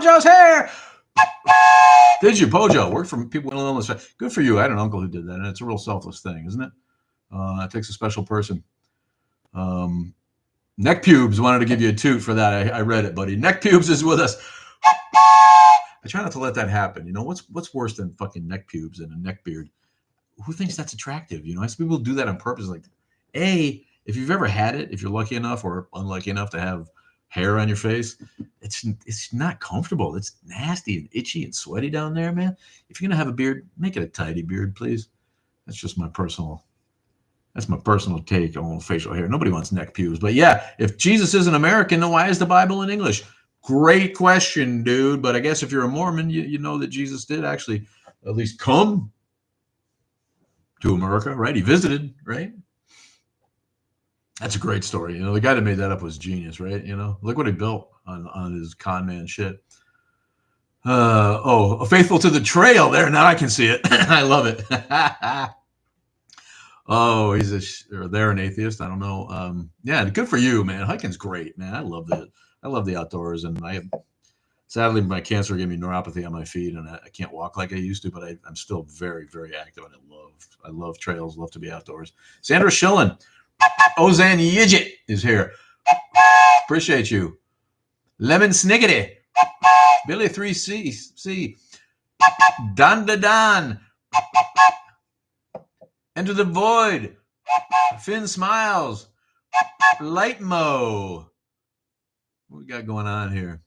Pojo's hair. Did you, Pojo? Worked for people with mental illness. Good for you. I had an uncle who did that, and it's a real selfless thing, isn't it? It takes a special person. Neck Pubes wanted to give you a toot for that. I read it, buddy. Neck Pubes is with us. I try not to let that happen. You know, what's worse than fucking neck pubes and a neck beard? Who thinks that's attractive? You know, I see people do that on purpose. Like, if you've ever had it, if you're lucky enough or unlucky enough to have hair on your face, it's not comfortable. It's nasty and itchy and sweaty down there, man. If you're gonna have a beard, make it a tidy beard, please. That's just my personal take on facial hair. Nobody wants neck pubes. But yeah, if Jesus isn't American, then why is the Bible in English? Great question, dude. But I guess if you're a Mormon, you know that Jesus did actually at least come to America, right? He visited, right? That's a great story. You know, the guy that made that up was genius, right? You know, look what he built on his con man shit. Faithful to the trail there. Now I can see it. I love it. Oh, they're an atheist. I don't know. Yeah, good for you, man. Hiking's great, man. I love that. I love the outdoors, and sadly, my cancer gave me neuropathy on my feet, and I can't walk like I used to, but I'm still very, very active, and I love trails, love to be outdoors. Sandra Schillen, Ozan Yidget is here. Appreciate you. Lemon Sniggity, Billy 3C, Don Da Don, Enter the Void, Finn Smiles, Lightmo. What we got going on here?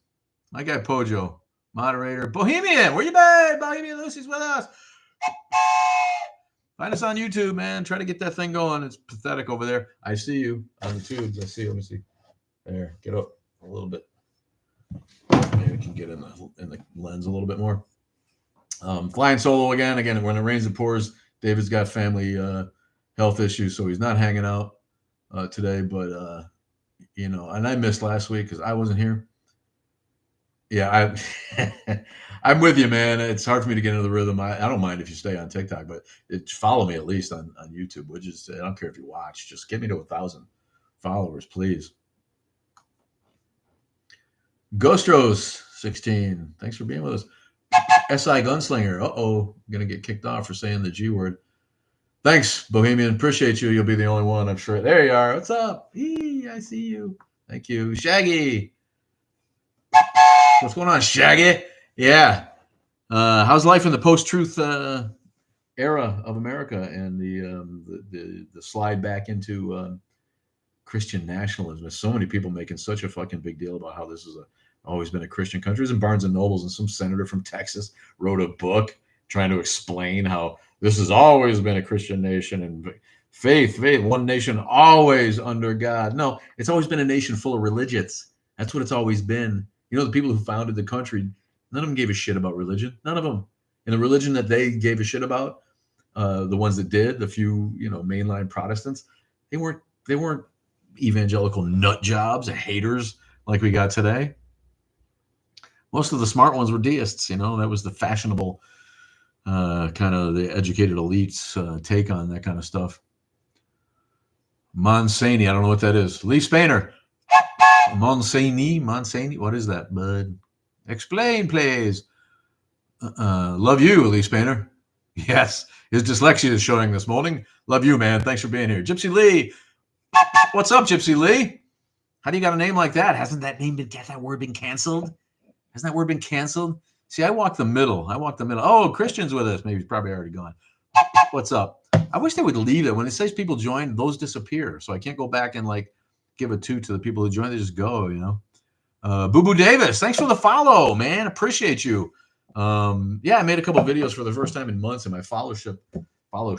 My guy Pojo, moderator. Bohemian, where you been? Bohemian Lucy's with us. Find us on YouTube, man. Try to get that thing going. It's pathetic over there. I see you on the tubes. I see you. Let me see. There, get up a little bit. Maybe we can get in the lens a little bit more. Flying solo again. Again, when it rains, it pours. David's got family health issues, so he's not hanging out today. But you know, and I missed last week because I wasn't here. Yeah, I'm with you, man. It's hard for me to get into the rhythm. I don't mind if you stay on TikTok, but follow me at least on YouTube. Which is, I don't care if you watch. Just get me to 1,000 followers, please. Ghostros 16, thanks for being with us. SI Gunslinger, gonna get kicked off for saying the G word. Thanks, Bohemian. Appreciate you. You'll be the only one, I'm sure. There you are. What's up? I see you. Thank you. Shaggy. What's going on, Shaggy? Yeah. How's life in the post-truth era of America and the slide back into Christian nationalism? There's so many people making such a fucking big deal about how this is always been a Christian country. It was in Barnes and Nobles, and some senator from Texas wrote a book trying to explain how this has always been a Christian nation and faith, one nation always under God. No, it's always been a nation full of religions. That's what it's always been. You know, the people who founded the country, none of them gave a shit about religion. None of them. And the religion that they gave a shit about, the ones that did, the few, mainline Protestants, they weren't evangelical nut jobs, haters like we got today. Most of the smart ones were deists. That was the fashionable kind of the educated elites take on that kind of stuff. Monsigney, I don't know what that is. Lee Spainer. Monsigney, what is that, bud? Explain, please. Love you, Lee Spainer. Yes, his dyslexia is showing this morning. Love you, man. Thanks for being here. Gypsy Lee. What's up, Gypsy Lee? How do you got a name like that? Hasn't that word been canceled? Hasn't that word been canceled? See, I walk the middle. Oh, Christian's with us. Maybe he's probably alreody gone. What's up? I wish they would leave it. When it says people join, those disappear. So I can't go back and give a toot to the people who join. They just go, Boo Boo Davis, thanks for the follow, man. Appreciate you. I made a couple of videos for the first time in months in my fellowship. My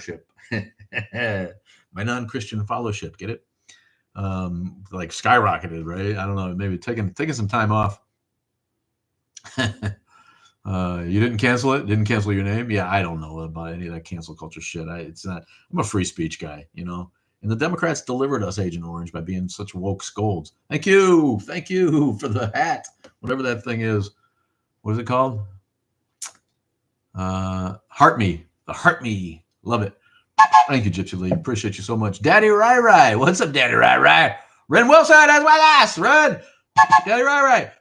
non-Christian fellowship, get it? Skyrocketed, right? I don't know, maybe taking some time off. You didn't cancel it? Didn't cancel your name? Yeah, I don't know about any of that cancel culture shit. I'm a free speech guy, And the Democrats delivered us Agent Orange by being such woke scolds. Thank you for the hat, whatever that thing is. What is it called? Heart Me. The Heart Me. Love it. Thank you, Gypsy Lee. Appreciate you so much. Daddy Rai Rai. What's up, Daddy Rai Rai? Ren Wilson as well as Ren. Daddy Rai Rai.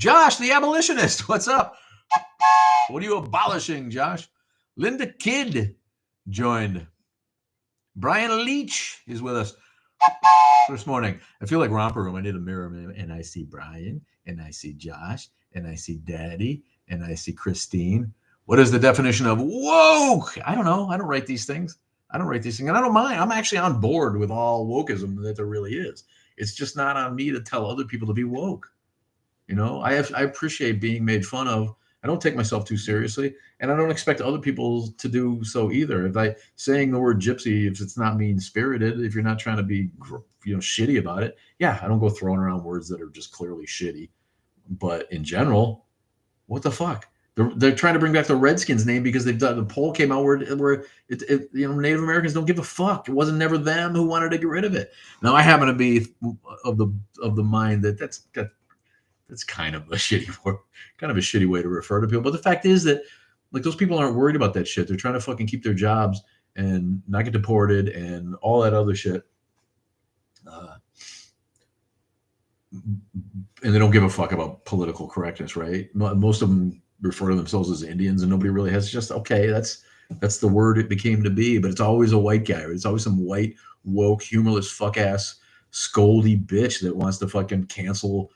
Josh, the abolitionist. What's up? What are you abolishing, Josh? Linda Kidd joined. Brian Leach is with us this morning. I feel like Romper Room. I need a mirror, and I see Brian, and I see Josh, and I see Daddy, and I see Christine. What is the definition of woke? I don't know. I don't write these things. And I don't mind. I'm actually on board with all wokeism that there really is. It's just not on me to tell other people to be woke. You know, I appreciate being made fun of. I don't take myself too seriously, and I don't expect other people to do so either. If I saying the word gypsy, if it's not mean spirited, if you're not trying to be, shitty about it, yeah, I don't go throwing around words that are just clearly shitty. But in general, what the fuck? They're trying to bring back the Redskins name because they've done the poll came out where Native Americans don't give a fuck. It wasn't never them who wanted to get rid of it. Now I happen to be of the mind that that's kind of a shitty way to refer to people. But the fact is that like those people aren't worried about that shit. They're trying to fucking keep their jobs and not get deported and all that other shit. And they don't give a fuck about political correctness, right? Most of them refer to themselves as Indians, and nobody really has. Just okay, that's the word it became to be. But it's always a white guy. It's always some white woke, humorless fuck ass, scoldy bitch that wants to fucking cancel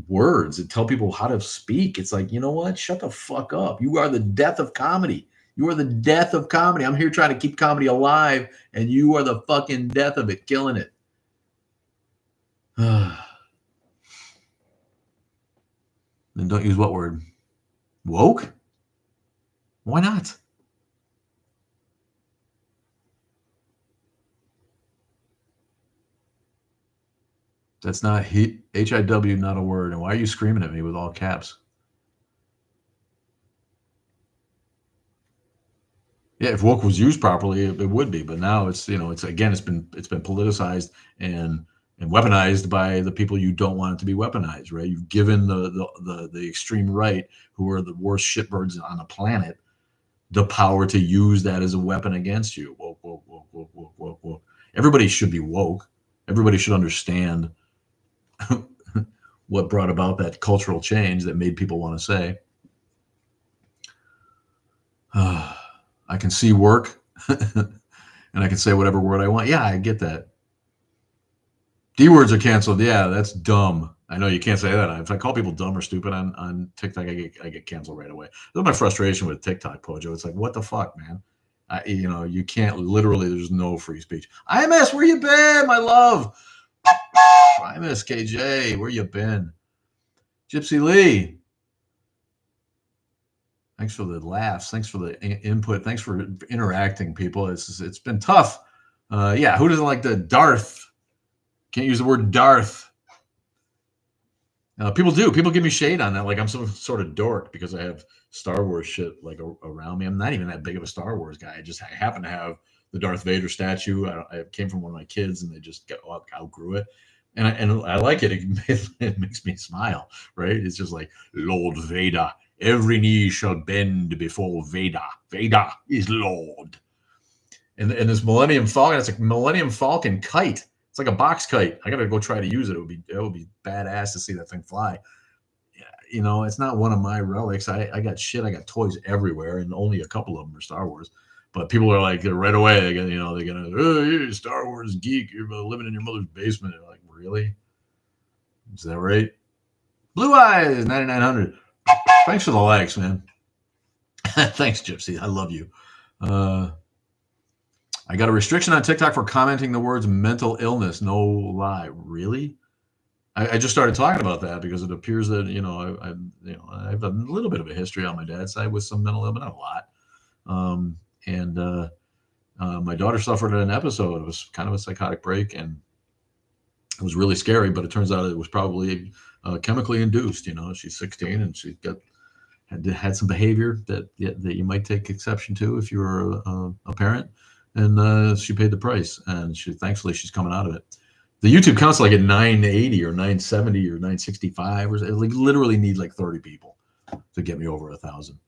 words and tell people how to speak. It's like, you know what? Shut the fuck up. You are the death of comedy. You are the death of comedy. I'm here trying to keep comedy alive, and you are the fucking death of it, killing it. Then don't use what word? Woke? Why not? That's not HIW, not a word. And why are you screaming at me with all caps? Yeah, if woke was used properly, it would be. But now it's been politicized and weaponized by the people you don't want it to be weaponized, right? You've given the extreme right, who are the worst shitbirds on the planet, the power to use that as a weapon against you. Woke. Everybody should be woke. Everybody should understand what brought about that cultural change that made people want to say, I can see work and I can say whatever word I want. Yeah, I get that. D words are canceled. Yeah, that's dumb. I know you can't say that. If I call people dumb or stupid on TikTok, I get canceled right away. That's my frustration with TikTok, Pojo. It's like, what the fuck, man? You can't literally. There's no free speech. IMS, where you been, my love? IMS KJ, where you been? Gypsy Lee. Thanks for the laughs. Thanks for the input. Thanks for interacting, people. It's been tough. Yeah, who doesn't like the Darth? Can't use the word Darth. People do. People give me shade on that. Like I'm some sort of dork because I have Star Wars shit like around me. I'm not even that big of a Star Wars guy. I happen to have the Darth Vader statue. I came from one of my kids, and they just outgrew it. And I like it. It makes me smile, right? It's just like Lord Vader. Every knee shall bend before Vader. Vader is Lord. And this Millennium Falcon, it's a Millennium Falcon kite. It's like a box kite. I gotta go try to use it. It would be badass to see that thing fly. It's not one of my relics. I got shit. I got toys everywhere, and only a couple of them are Star Wars. But people are like, right away, they're gonna, oh, you're a Star Wars geek. You're living in your mother's basement. They're like, really? Is that right? Blue Eyes 9900. Thanks for the likes, man. Thanks, Gypsy. I love you. I got a restriction on TikTok for commenting the words mental illness. No lie. Really? I just started talking about that because it appears that, I have a little bit of a history on my dad's side with some mental illness, not a lot. My daughter suffered an episode. It was kind of a psychotic break, and it was really scary, but it turns out it was probably chemically induced. She's 16 and she had some behavior that you might take exception to if you were a parent, and she paid the price, and thankfully she's coming out of it. The YouTube counts like at 980 or 970 or 965, or like literally need like 30 people to get me over 1,000.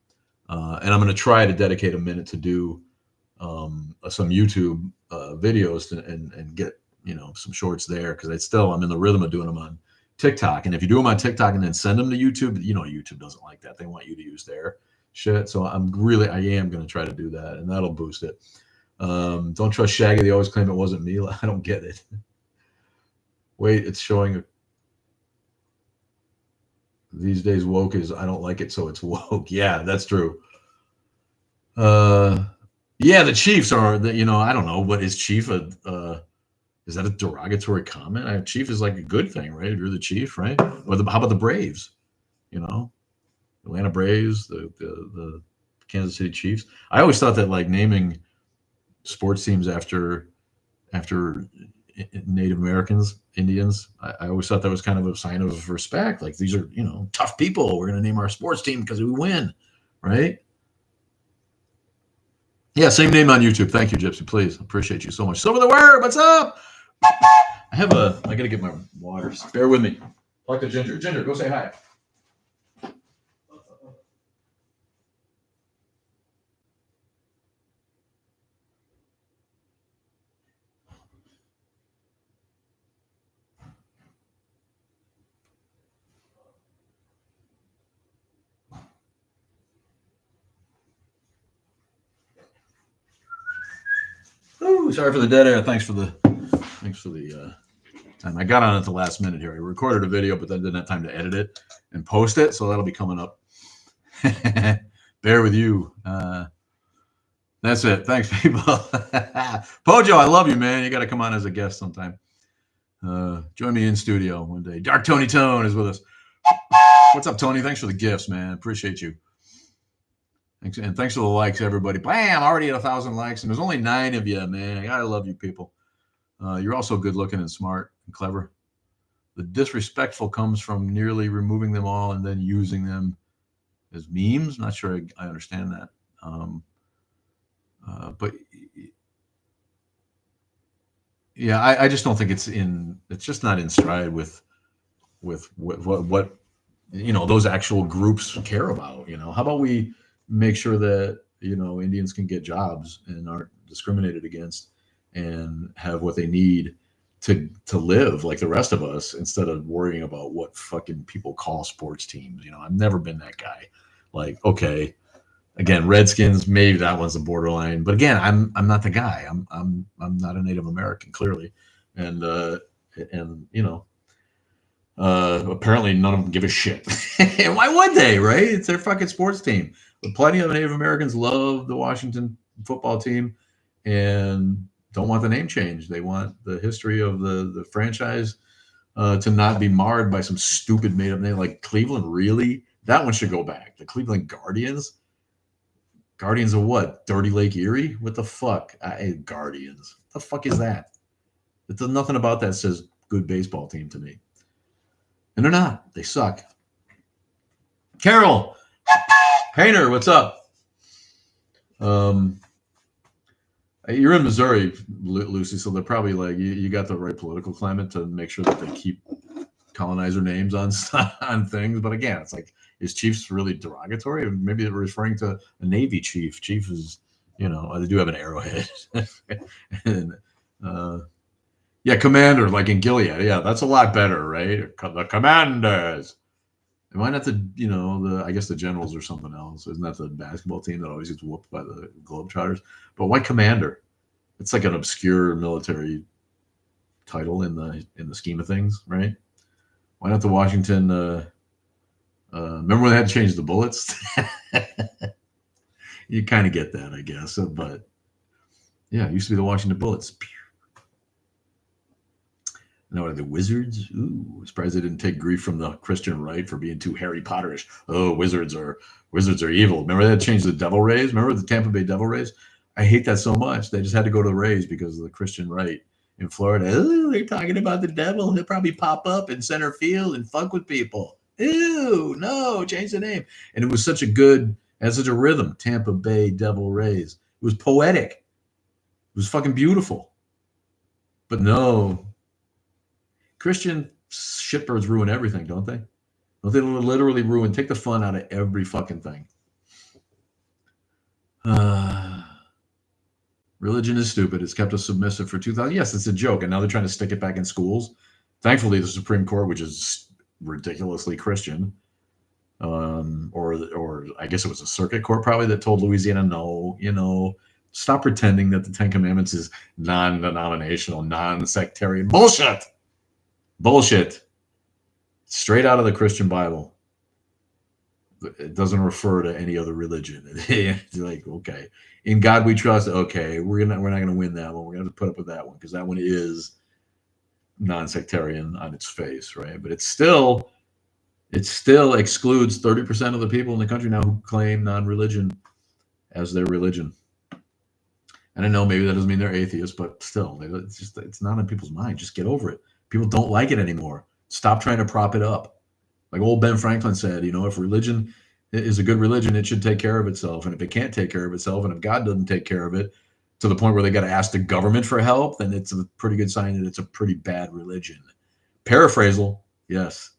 And I'm going to try to dedicate a minute to do some YouTube videos and get some shorts there, because I'm in the rhythm of doing them on TikTok. And if you do them on TikTok and then send them to YouTube, YouTube doesn't like that. They want you to use their shit. So I am going to try to do that, and that'll boost it. Don't trust Shaggy. They always claim it wasn't me. I don't get it. Wait, it's showing. These days, woke is I don't like it, so it's woke. Yeah, that's true. Yeah, the Chiefs are. I don't know, but is Chief is that a derogatory comment? Chief is like a good thing, right? If you're the Chief, right? Or how about the Braves? Atlanta Braves, the Kansas City Chiefs. I always thought that like naming sports teams after Native Americans, Indians, I always thought that was kind of a sign of respect. Like these are tough people. We're going to name our sports team because we win, right? Yeah, same name on YouTube. Thank you, Gypsy. Please, appreciate you so much. Silver the word. What's up? I got to get my waters. Bear with me. Talk to Ginger. Ginger, go say hi. Ooh, sorry for the dead air. Thanks for the time. I got on at the last minute here. I recorded a video, but then didn't have time to edit it and post it, so that'll be coming up. Bear with you. That's it. Thanks, people. Pojo, I love you, man. You got to come on as a guest sometime. Join me in studio one day. Dark Tony Tone is with us. What's up, Tony? Thanks for the gifts, man. Appreciate you. Thanks, and thanks for the likes, everybody. Bam! Already at 1,000 likes, and there's only 9 of you, man. I love you, people. You're also good looking and smart and clever. The disrespectful comes from nearly removing them all and then using them as memes. Not sure I understand that. But yeah, I just don't think it's just not in stride with what those actual groups care about. How about we make sure that Indians can get jobs and aren't discriminated against and have what they need to live like the rest of us, instead of worrying about what fucking people call sports teams. I've never been that guy. Like, okay, again, Redskins, maybe that one's a borderline, but again, I'm not the guy. I'm not a Native American, clearly, and apparently none of them give a shit. Why would they, right? It's their fucking sports team. But plenty of Native Americans love the Washington football team and don't want the name change. They want the history of the franchise to not be marred by some stupid made-up name like Cleveland. Really? That one should go back. The Cleveland Guardians? Guardians of what? Dirty Lake Erie? What the fuck? Guardians. What the fuck is that? There's nothing about that says good baseball team to me. And they're not. They suck. Carol Painter, what's up? You're in Missouri, Lucy, so they're probably like you got the right political climate to make sure that they keep colonizer names on things. But again, it's like, is Chiefs really derogatory? Maybe they're referring to a Navy chief. Chief is, they do have an arrowhead. And, yeah, commander, like in Gilead. Yeah, that's a lot better, right? The Commanders. And why not I guess the Generals or something else? Isn't that the basketball team that always gets whooped by the Globetrotters? But why Commander? It's like an obscure military title in the scheme of things, right? Why not the Washington? Remember when they had to change the bullets? You kind of get that, I guess. But yeah, it used to be the Washington Bullets. Now are the Wizards? Ooh, surprised they didn't take grief from the Christian right for being too Harry Potterish. Oh, Wizards are evil. Remember they had to change the Devil Rays? Remember the Tampa Bay Devil Rays? I hate that so much. They just had to go to the Rays because of the Christian right in Florida. Oh, they're talking about the devil. He'll probably pop up in center field and fuck with people. Ew, no, change the name. And it was such a rhythm. Tampa Bay Devil Rays. It was poetic. It was fucking beautiful. But no. Christian shitbirds ruin everything, don't they? Don't they literally take the fun out of every fucking thing? Religion is stupid. It's kept us submissive for 2,000. Yes, it's a joke. And now they're trying to stick it back in schools Thankfully, the Supreme Court, which is ridiculously Christian, or I guess it was a circuit court probably that told Louisiana, no, stop pretending that the Ten Commandments is non-denominational, non-sectarian bullshit. Bullshit. Straight out of the Christian Bible. It doesn't refer to any other religion. It's like, okay, in God we trust. Okay, we're not going to win that one. We're going to put up with that one because that one is non-sectarian on its face, right? But it still excludes 30% of the people in the country now who claim non-religion as their religion. And I know maybe that doesn't mean they're atheists, but still, it's not in people's mind. Just get over it. People don't like it anymore. Stop trying to prop it up. Like old Ben Franklin said, if religion is a good religion, it should take care of itself. And if it can't take care of itself, and if God doesn't take care of it to the point where they got to ask the government for help, then it's a pretty good sign that it's a pretty bad religion. Paraphrasal, yes.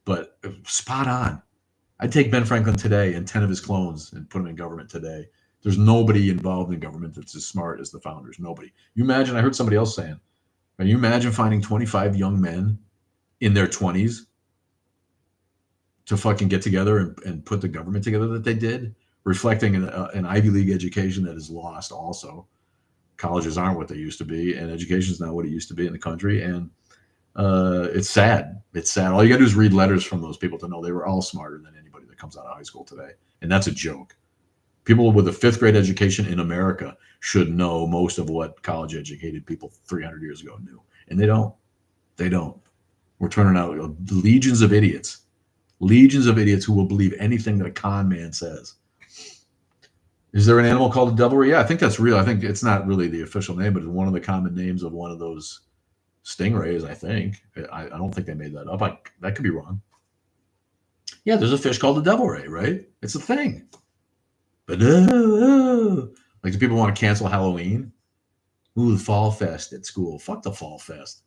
But spot on. I'd take Ben Franklin today and 10 of his clones and put them in government today. There's nobody involved in government that's as smart as the founders. Nobody. You imagine, I heard somebody else saying, can you imagine finding 25 young men in their 20s to fucking get together and put the government together that they did, reflecting an Ivy League education that is lost also. Colleges aren't what they used to be, and education is not what it used to be in the country. And it's sad. It's sad. All you got to do is read letters from those people to know they were all smarter than anybody that comes out of high school today. And that's a joke. People with a fifth grade education in America should know most of what college educated people 300 years ago knew. And they don't. They don't. We're turning out legions of idiots who will believe anything that a con man says. Is there an animal called a devil? Yeah, I think that's real. I think it's not really the official name, but it's one of the common names of one of those stingrays, I think. I don't think they made that up. That could be wrong. Yeah, there's a fish called the devil ray, right? It's a thing. But like, do people want to cancel Halloween? Ooh, the Fall Fest at school. Fuck the Fall Fest.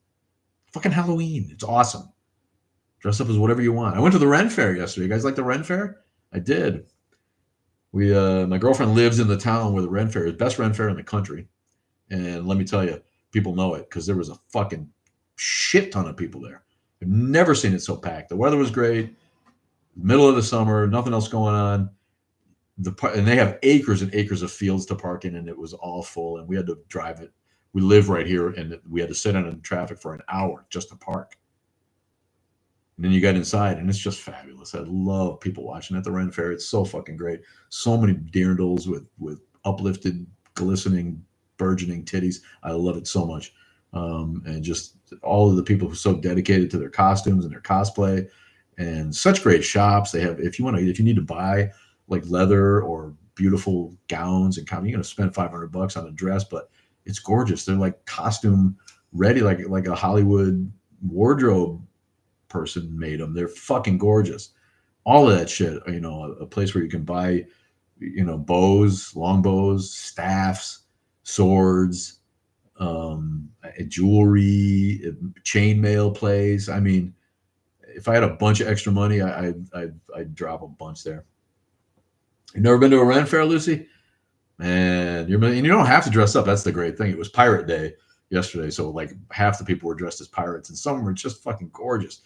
Fucking Halloween. It's awesome. Dress up as whatever you want. I went to the Ren Fair yesterday. You guys like the Ren Fair? I did. My girlfriend lives in the town where the Ren Fair is. Best Ren Fair in the country. And let me tell you, people know it because there was a fucking shit ton of people there. I've never seen it so packed. The weather was great. Middle of the summer, nothing else going on. And they have acres and acres of fields to park in, and it was all full. And we had to drive it. We live right here, and we had to sit in traffic for an hour just to park. And then you got inside, and it's just fabulous. I love people watching at the Ren Fair. It's so fucking great. So many dirndls with uplifted, glistening, burgeoning titties. I love it so much. And just all of the people who are so dedicated to their costumes and their cosplay, and such great shops. They have, if you need to buy like leather or beautiful gowns and you're going to spend $500 on a dress, but it's gorgeous. They're like costume ready, like a Hollywood wardrobe person made them. They're fucking gorgeous. All of that shit, a place where you can buy, bows, long bows, staffs, swords, jewelry, chainmail place. I mean, if I had a bunch of extra money, I'd drop a bunch there. You never been to a Ren Fair, Lucy? Man, you don't have to dress up. That's the great thing. It was Pirate Day yesterday, so like half the people were dressed as pirates, and some were just fucking gorgeous,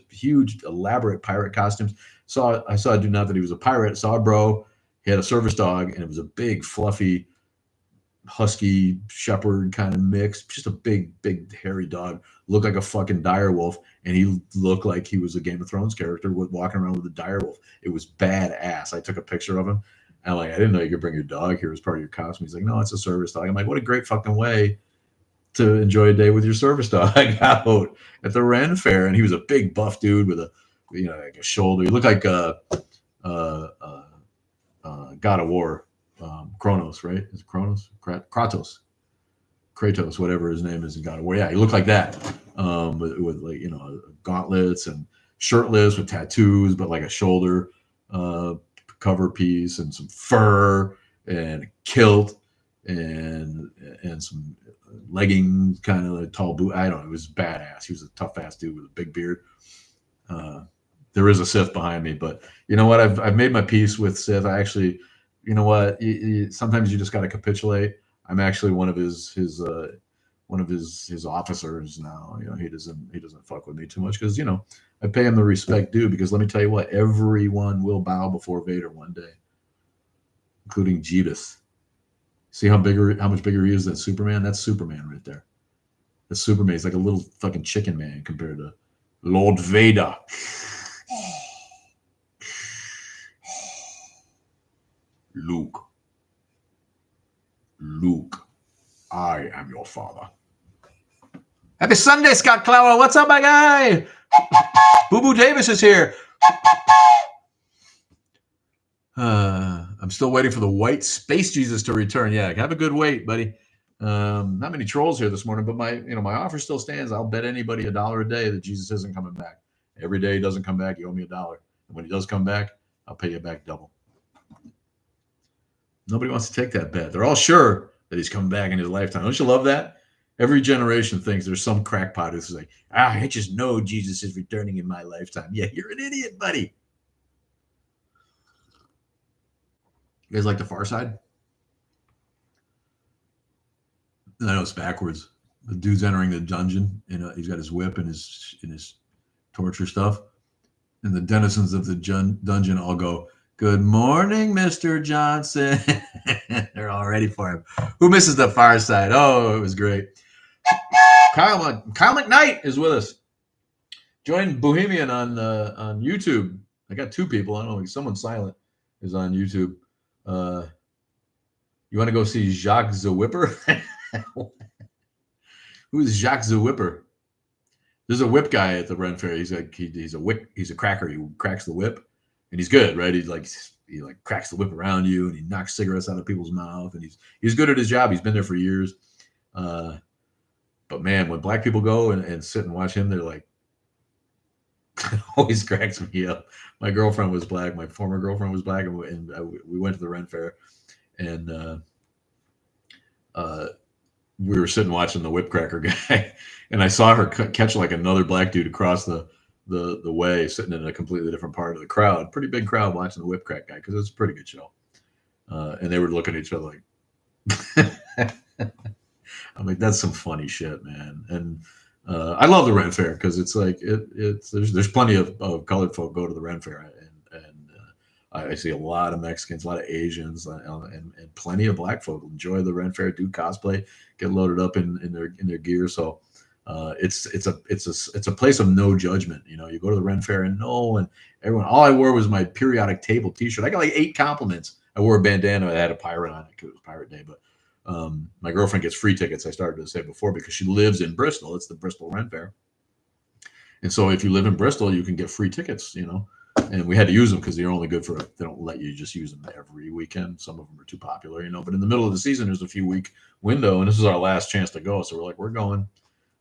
huge, elaborate pirate costumes. I saw a dude, not that he was a pirate. Saw a bro. He had a service dog, and it was a big, fluffy, husky shepherd kind of mix. Just a big, hairy dog. Looked like a fucking dire wolf, and he looked like he was a Game of Thrones character walking around with a dire wolf. It was badass. I took a picture of him. And I'm like, I didn't know you could bring your dog here as part of your costume. He's like, no, it's a service dog. I'm like, what a great fucking way to enjoy a day with your service dog out at the Ren Fair. And he was a big buff dude with like a shoulder. He looked like God of War, Kronos, right? Is it Kronos? Kratos, whatever his name is in God of War. Yeah, he looked like that, with like gauntlets and shirtless with tattoos, but like a shoulder cover piece and some fur and a kilt and some leggings, kind of like tall boot. I don't know. It was badass. He was a tough ass dude with a big beard. There is a Sith behind me, but you know what? I've made my peace with Sith. I actually, you know what? Sometimes you just got to capitulate. I'm actually one of his one of his officers now. He doesn't fuck with me too much because I pay him the respect due. Because let me tell you what, everyone will bow before Vader one day, including Jeebus. See how much bigger he is than Superman? That's Superman right there. That's Superman. He's like a little fucking chicken man compared to Lord Vader. Luke, I am your father. Happy Sunday, Scott Clower. What's up, my guy? Boo Boo Davis is here. I'm still waiting for the white space Jesus to return. Yeah, have a good wait, buddy. Not many trolls here this morning, but my offer still stands. I'll bet anybody $1 a day that Jesus isn't coming back. Every day he doesn't come back, you owe me $1. And when he does come back, I'll pay you back double. Nobody wants to take that bet. They're all sure that he's coming back in his lifetime. Don't you love that? Every generation thinks there's some crackpot who's like, I just know Jesus is returning in my lifetime. Yeah, you're an idiot, buddy. You guys like The Far Side? I know it's backwards. The dude's entering the dungeon, and he's got his whip and his torture stuff. And the denizens of the dungeon all go, "Good morning, Mr. Johnson." They're all ready for him. Who misses The Far Side? Oh, it was great. Kyle McKnight is with us. Join Bohemian on YouTube. I got 2 people. I don't know. Someone silent is on YouTube. You want to go see Jacques the Whipper? Who is Jacques the Whipper? There's a whip guy at the Ren Fair. He's a cracker. He cracks the whip, and he's good, right? He cracks the whip around you, and he knocks cigarettes out of people's mouth, and he's good at his job. He's been there for years. But man, when black people go and sit and watch him, they're like, it always cracks me up. My girlfriend was black. My former girlfriend was black, and we went to the Ren Fair, and we were sitting watching the whip cracker guy, and I saw her catch like another black dude across the way, sitting in a completely different part of the crowd. Pretty big crowd watching the whip crack guy because it's a pretty good show. And they were looking at each other like, I'm like, that's some funny shit, man. And I love the Ren Fair because it's like there's plenty of colored folk go to the Ren Fair, and I see a lot of Mexicans, a lot of Asians, and plenty of black folk enjoy the Ren Fair, do cosplay, get loaded up in their gear. So it's a place of no judgment. You go to the Ren Fair and everyone. All I wore was my periodic table T-shirt. I got like 8 compliments. I wore a bandana. I had a pirate on it because it was Pirate Day. But my girlfriend gets free tickets. I started to say before because she lives in Bristol. It's the Bristol Ren Fair, and so if you live in Bristol, you can get free tickets. And we had to use them because they're only good they don't let you just use them every weekend. Some of them are too popular, but in the middle of the season, there's a few week window, and this is our last chance to go. So we're like, we're going,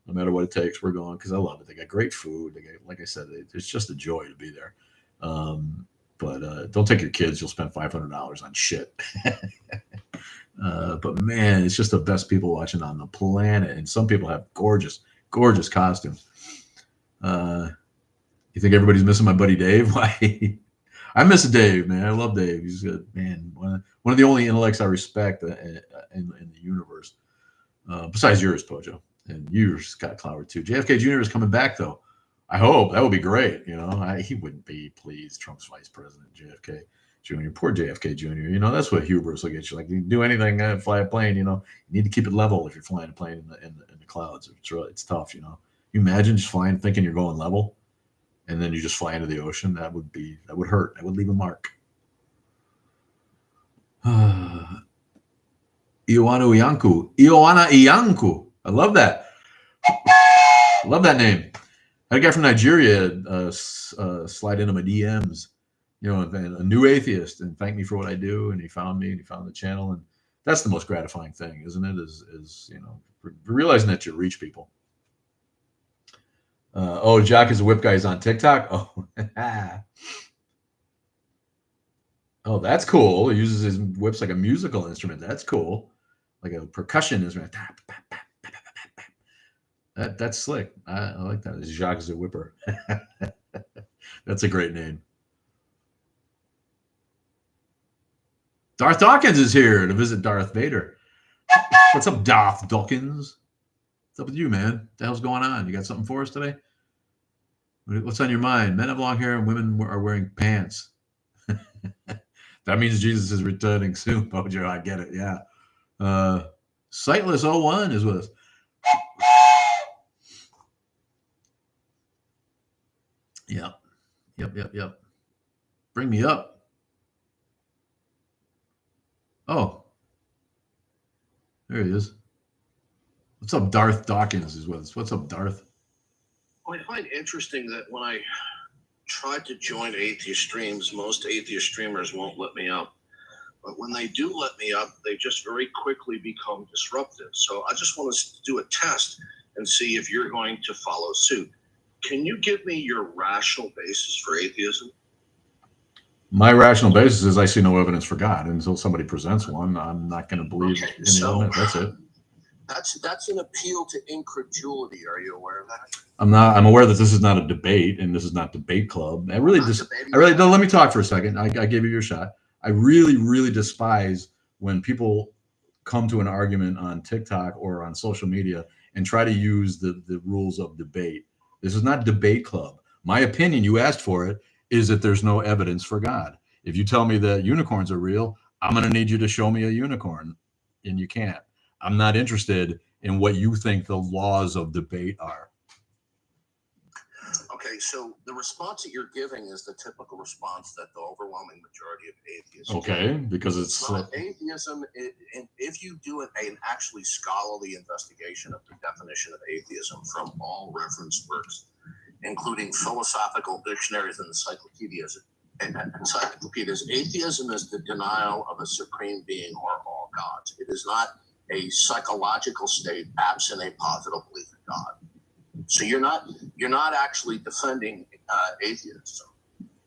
no matter what it takes, we're going because I love it. They got great food. Like I said, it's just a joy to be there. But don't take your kids. You'll spend $500 on shit. But man, it's just the best people watching on the planet. And some people have gorgeous, gorgeous costumes. You think everybody's missing my buddy Dave? Why? I miss Dave, man. I love Dave. He's good, man. One of the only intellects I respect in the universe, besides yours, Pojo, and yours, Scott Clower too. JFK Jr. is coming back, though. I hope that would be great. He wouldn't be pleased. Trump's vice president, JFK Jr. Poor JFK Jr. That's what hubris will get you. Like you can do anything, fly a plane. You need to keep it level if you're flying a plane in the clouds. It's tough. You imagine just flying, thinking you're going level, and then you just fly into the ocean. That would hurt. That would leave a mark. Ioana Iyanku. I love that. Love that name. I had a guy from Nigeria slide into my DMs, a new atheist, and thank me for what I do. And he found me, and he found the channel, and that's the most gratifying thing, isn't it? Is realizing that you reach people. Jock is a whip guy. He's on TikTok. Oh, that's cool. He uses his whips like a musical instrument. That's cool, like a percussion instrument. That's slick. I like that. Jacques the Whipper. That's a great name. Darth Dawkins is here to visit Darth Vader. What's up, Darth Dawkins? What's up with you, man? What the hell's going on? You got something for us today? What's on your mind? Men have long hair and women are wearing pants. That means Jesus is returning soon, Bojo. I get it. Yeah. Uh, Sightless01 is with us. Yep. Yep. Bring me up. Oh, there he is. What's up, Darth Dawkins is with us. What's up, Darth? Well, I find interesting that when I tried to join atheist streams, most atheist streamers won't let me up. But when they do let me up, they just very quickly become disruptive. So I just want to do a test and see if you're going to follow suit. Can you give me your rational basis for atheism? My rational basis is I see no evidence for God. Until somebody presents one, I'm not going to believe Okay, any so evidence. That's it. That's an appeal to incredulity. Are you aware of that? I'm aware that this is not a debate and this is not debate club. I really no, let me talk for a second. I gave you your shot. I really despise when people come to an argument on TikTok or on social media and try to use the rules of debate. This is not debate club. My opinion, you asked for it, is that there's no evidence for God. If you tell me that unicorns are real, I'm going to need you to show me a unicorn, and you can't. I'm not interested in what you think the laws of debate are. Okay, so the response that you're giving is the typical response that the overwhelming majority of atheists Okay, because it's atheism. If you do an actually scholarly investigation of the definition of atheism from all reference works, including philosophical dictionaries and encyclopedias, atheism is the denial of a supreme being or all gods. It is not a psychological state absent a positive belief in God. So you're not actually defending atheism.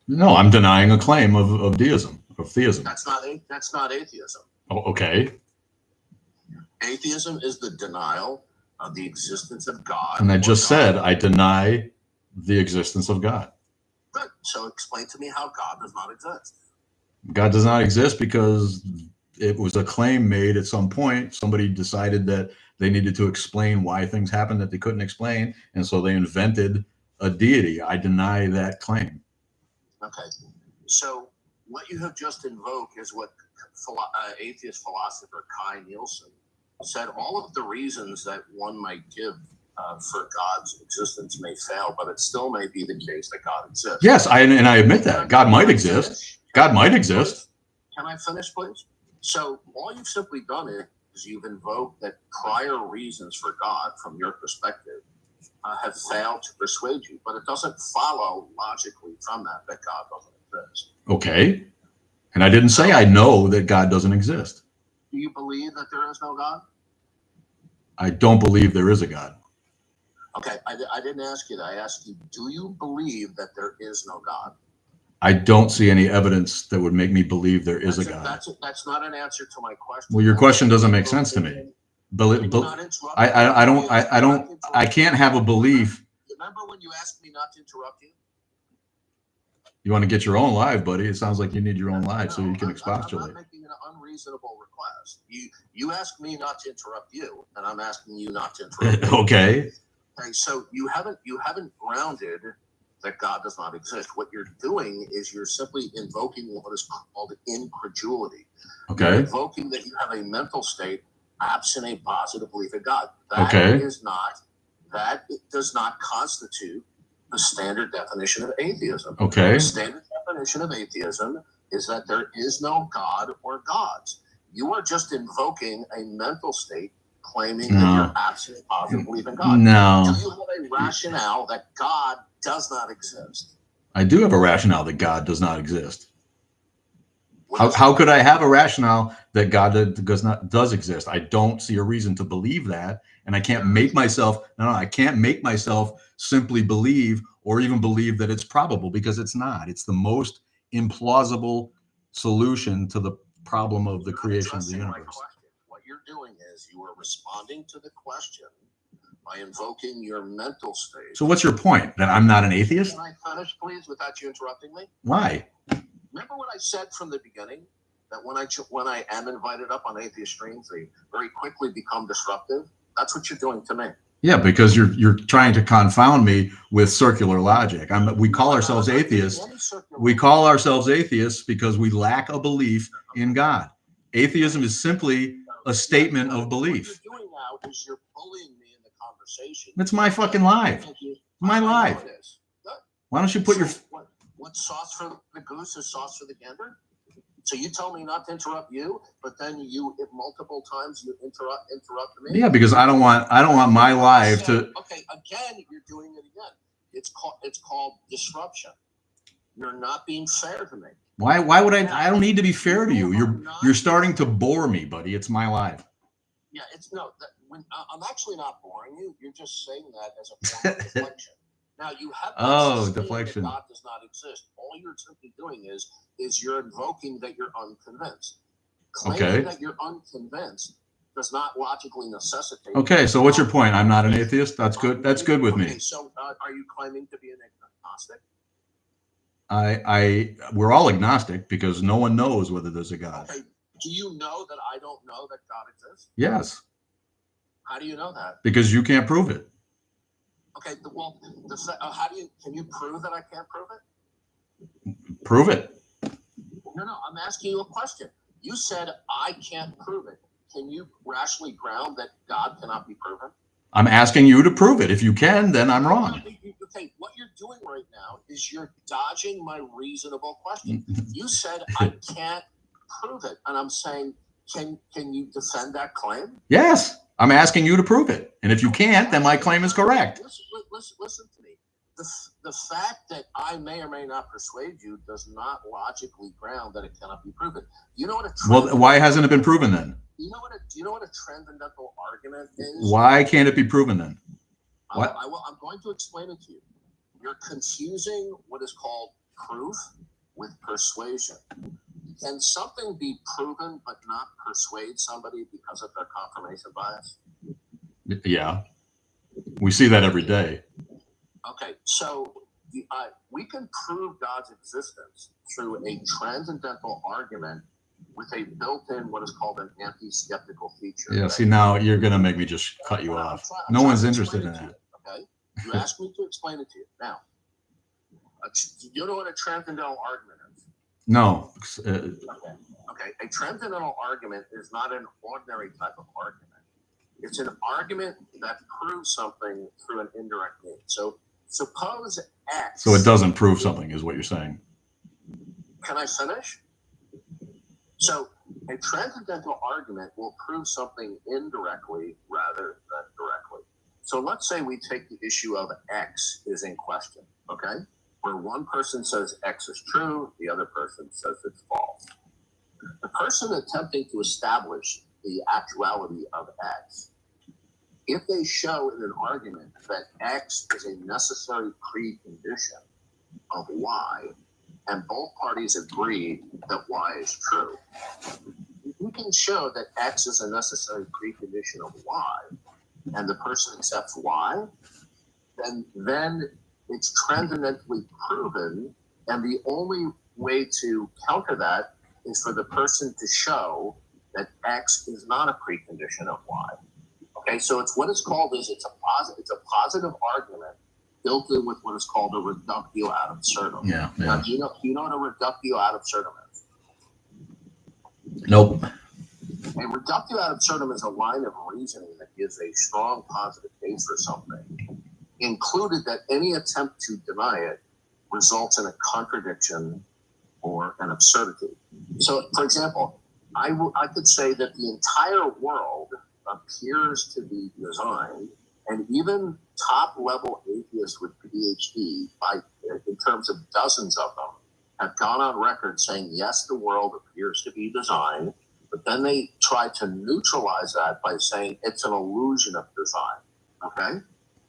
No, I'm denying a claim of deism, of theism. That's not atheism. Oh, okay. Atheism is the denial of the existence of God. And I just said I deny the existence of God. Good. So explain to me how God does not exist. God does not exist because it was a claim made at some point. Somebody decided that they needed to explain why things happened that they couldn't explain, and so they invented a deity. I deny that claim. Okay. So what you have just invoked is what atheist philosopher Kai Nielsen said. All of the reasons that one might give for God's existence may fail, but it still may be the case that God exists. Yes, I admit that. God might exist. God might exist. Can I finish, please? So all you've simply done is you've invoked that prior reasons for God, from your perspective, have failed to persuade you, but it doesn't follow logically from that God doesn't exist. Okay. And I didn't say I know that God doesn't exist. Do you believe that there is no God? I don't believe there is a God. Okay, I didn't ask you that. I asked you, do you believe that there is no God? I don't see any evidence that would make me believe there is a God. That's not an answer to my question. Well, your question doesn't make sense to me. I can't have a belief. Remember when you asked me not to interrupt you? You want to get your own live, buddy? It sounds like you need your own live so you can expostulate. I'm not making an unreasonable request. You asked me not to interrupt you, and I'm asking you not to interrupt you. Okay. Okay, so you haven't grounded that God does not exist. What you're doing is you're simply invoking what is called incredulity. Okay. You're invoking that you have a mental state absent a positive belief in God. That does not constitute the standard definition of atheism. Okay. The standard definition of atheism is that there is no God or gods. You are just invoking a mental state claiming that you're absent a positive belief in God. No. Do you have a rationale that God does not exist? I do have a rationale that God does not exist. How could I have a rationale that God does exist? I don't see a reason to believe that, and I can't make myself. No, I can't make myself simply believe or even believe that it's probable, because it's not. It's the most implausible solution to the problem of the creation of the universe. What you're doing is you are responding to the question by invoking your mental state. So what's your point? That I'm not an atheist? Can I finish, please, without you interrupting me? Why? Remember what I said from the beginning? That when I am invited up on atheist streams, they very quickly become disruptive? That's what you're doing to me. Yeah, because you're trying to confound me with circular logic. We call ourselves atheists. We call ourselves atheists because we lack a belief in God. Atheism is simply a statement of belief. What you're doing now is you're bullying me in the conversation. It's my fucking live. My live. Why don't you put your what sauce for the goose is sauce for the gander? So you tell me not to interrupt you, but then you multiple times you interrupt me. Yeah, because I don't want my live to. Okay, again, you're doing it again. It's called disruption. You're not being fair to me. Why would I don't need to be fair to you. You're starting to bore me, buddy. It's my live. Yeah, I'm actually not boring you. You're just saying that as a form of deflection. Now you have deflection. That God does not exist. All you're simply doing is you're invoking that you're unconvinced. Claiming that you're unconvinced does not logically necessitate. Okay, so what's your point? I'm not an atheist. That's good. That's good with me. So are you claiming to be an agnostic? We're all agnostic because no one knows whether there's a God. Okay. Do you know that I don't know that God exists? Yes. How do you know that? Because you can't prove it. Okay. Well, can you prove that I can't prove it? Prove it. No. I'm asking you a question. You said I can't prove it. Can you rationally ground that God cannot be proven? I'm asking you to prove it. If you can, then I'm wrong. Okay, what you're doing right now is you're dodging my reasonable question. You said I can't prove it, and I'm saying, can you defend that claim? Yes, I'm asking you to prove it, and if you can't, then my claim is correct. Listen to me. The fact that I may or may not persuade you does not logically ground that it cannot be proven. You know what? Why hasn't it been proven then? Do you know what a transcendental argument is? Why can't it be proven then? I'm going to explain it to you. You're confusing what is called proof with persuasion. Can something be proven but not persuade somebody because of their confirmation bias? Yeah. We see that every day. Okay, so we can prove God's existence through a transcendental argument with a built-in what is called an anti-skeptical feature. Yeah, see, now you're going to make me just cut you off. No one's interested in that. Okay, you asked me to explain it to you. Now, you know what a transcendental argument is? No. Okay, a transcendental argument is not an ordinary type of argument. It's an argument that proves something through an indirect means. So suppose X. So it doesn't prove something, is what you're saying. Can I finish? So a transcendental argument will prove something indirectly rather than directly. So let's say we take the issue of X is in question, okay? Where one person says X is true, the other person says it's false. The person attempting to establish the actuality of X, if they show in an argument that X is a necessary precondition of Y, and both parties agree that Y is true, if you can show that X is a necessary precondition of Y, and the person accepts Y, then it's transcendentally proven, and the only way to counter that is for the person to show that X is not a precondition of Y. Okay, so it's what it's called is it's a positive argument built in with what is called a reductio ad absurdum. Yeah. Now, do you know what a reductio ad absurdum is? Nope. A reductio ad absurdum is a line of reasoning that gives a strong positive case for something, included that any attempt to deny it results in a contradiction or an absurdity. So, for example, I could say that the entire world appears to be designed, and even top-level atheists with PhD, in terms of dozens of them, have gone on record saying, yes, the world appears to be designed, but then they try to neutralize that by saying it's an illusion of design. Okay?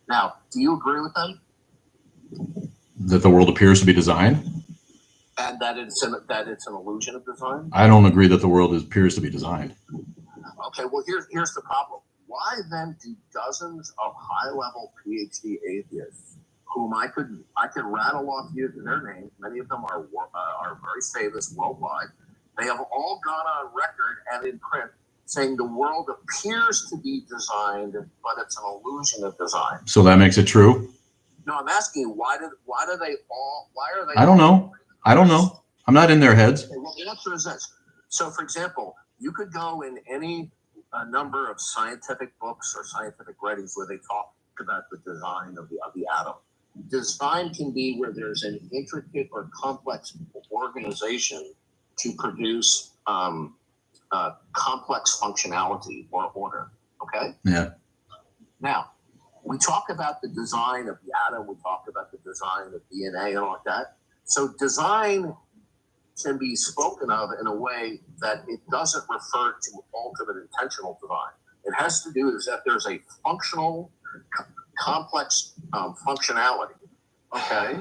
Now, do you agree with them? That the world appears to be designed? And that it's an illusion of design? I don't agree that the world appears to be designed. Okay, well, here's the problem. Why then do dozens of high-level PhD atheists, whom I could rattle off you their names, many of them are very famous worldwide, they have all gone on record and in print saying the world appears to be designed, but it's an illusion of design. So that makes it true? No, I'm asking you, why are they? I don't know. I don't know. I'm not in their heads. Okay, well, the answer is this. So, for example, you could go in any number of scientific books or scientific writings where they talk about the design of the atom. Design can be where there's an intricate or complex organization to produce complex functionality or order. Okay? Yeah. Now, we talk about the design of the atom, we talk about the design of DNA and all like that. So design can be spoken of in a way that it doesn't refer to ultimate intentional design. It has to do with that there's a functional, complex functionality, okay?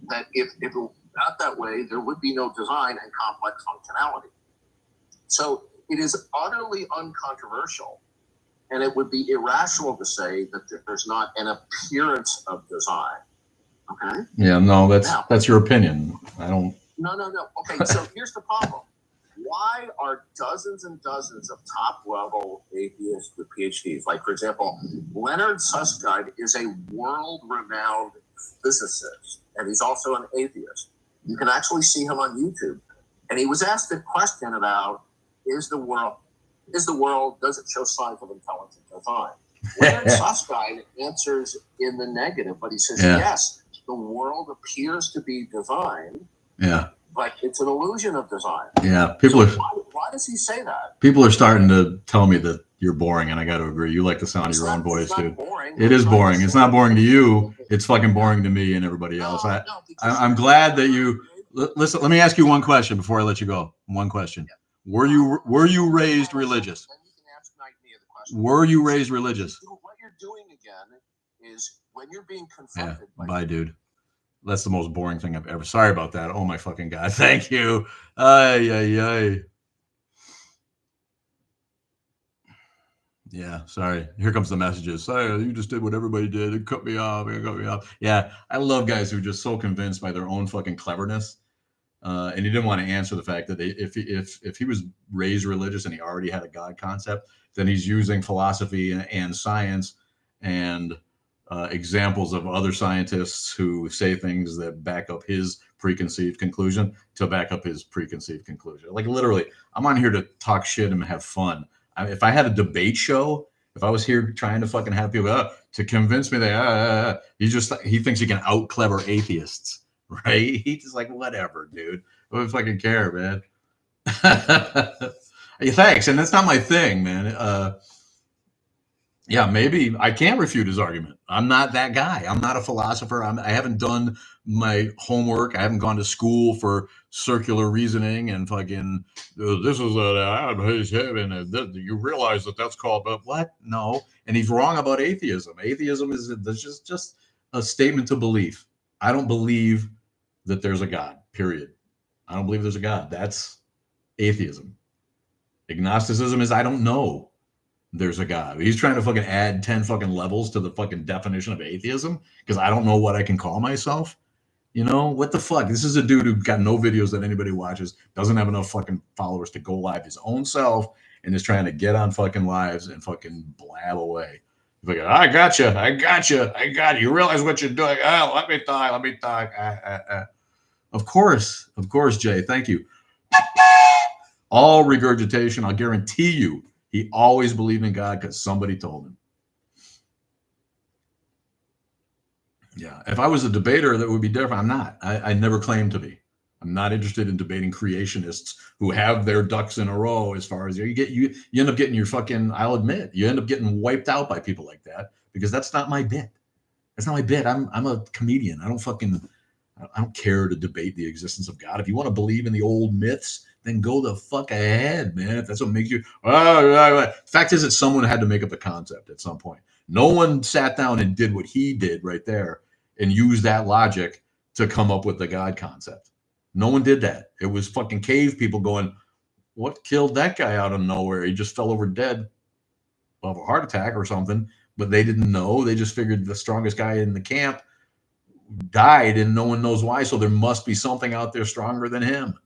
That if it were not that way, there would be no design and complex functionality. So it is utterly uncontroversial, and it would be irrational to say that there's not an appearance of design. Okay? Yeah, no, that's your opinion. I don't. No. Okay, so here's the problem. Why are dozens and dozens of top-level atheists with PhDs? Like, for example, Leonard Susskind is a world-renowned physicist, and he's also an atheist. You can actually see him on YouTube. And he was asked a question about, does it show signs of intelligent design? Leonard Susskind answers in the negative, but he says, yes, the world appears to be designed. Yeah. But it's an illusion of design. Yeah. Why does he say that? People are starting to tell me that you're boring, and I got to agree. You like the sound of your own voice, dude. It is boring. It's not boring to you. It's fucking boring to me and everybody else. I'm glad that you listen. Let me ask you one question before I let you go. One question. Were you raised religious? Were you raised religious? What you're doing again is when you're being confronted. Yeah. Bye, dude. That's the most boring thing I've ever. Sorry about that. Oh my fucking God. Thank you. Ay. Yeah, sorry. Here comes the messages. Sorry, you just did what everybody did. It cut me off. Yeah, I love guys who are just so convinced by their own fucking cleverness. And he didn't want to answer the fact that if he was raised religious and he already had a God concept, then he's using philosophy and science and examples of other scientists who say things that back up his preconceived conclusion to back up his preconceived conclusion. Like literally, I'm on here to talk shit and have fun. If I had a debate show, if I was here trying to fucking have people to convince me that he thinks he can out clever atheists, right? He's just like, whatever, dude. I don't fucking care, man. Thanks, and that's not my thing, man. Yeah, maybe I can't refute his argument. I'm not that guy. I'm not a philosopher. I haven't done my homework. I haven't gone to school for circular reasoning and fucking this is heaven. You realize that's called what? No. And he's wrong about atheism. Atheism is just a statement to belief. I don't believe that there's a God, period. I don't believe there's a God. That's atheism. Agnosticism is I don't know there's a God. He's trying to fucking add 10 fucking levels to the fucking definition of atheism because I don't know what I can call myself. You know, what the fuck? This is a dude who got no videos that anybody watches, doesn't have enough fucking followers to go live his own self, and is trying to get on fucking lives and fucking blab away. He's like, I got you. You realize what you're doing. Oh, let me talk. Of course, Jay. Thank you. All regurgitation, I'll guarantee you, he always believed in God because somebody told him. Yeah. If I was a debater, that would be different. I'm not. I never claimed to be. I'm not interested in debating creationists who have their ducks in a row as far as you end up getting your fucking, I'll admit, you end up getting wiped out by people like that because that's not my bit. That's not my bit. I'm a comedian. I don't care to debate the existence of God. If you want to believe in the old myths, then go the fuck ahead, man. If that's what makes you. Fact is that someone had to make up the concept at some point. No one sat down and did what he did right there and used that logic to come up with the God concept. No one did that. It was fucking cave people going, what killed that guy out of nowhere? He just fell over dead of a heart attack or something, but they didn't know. They just figured the strongest guy in the camp died and no one knows why. So there must be something out there stronger than him.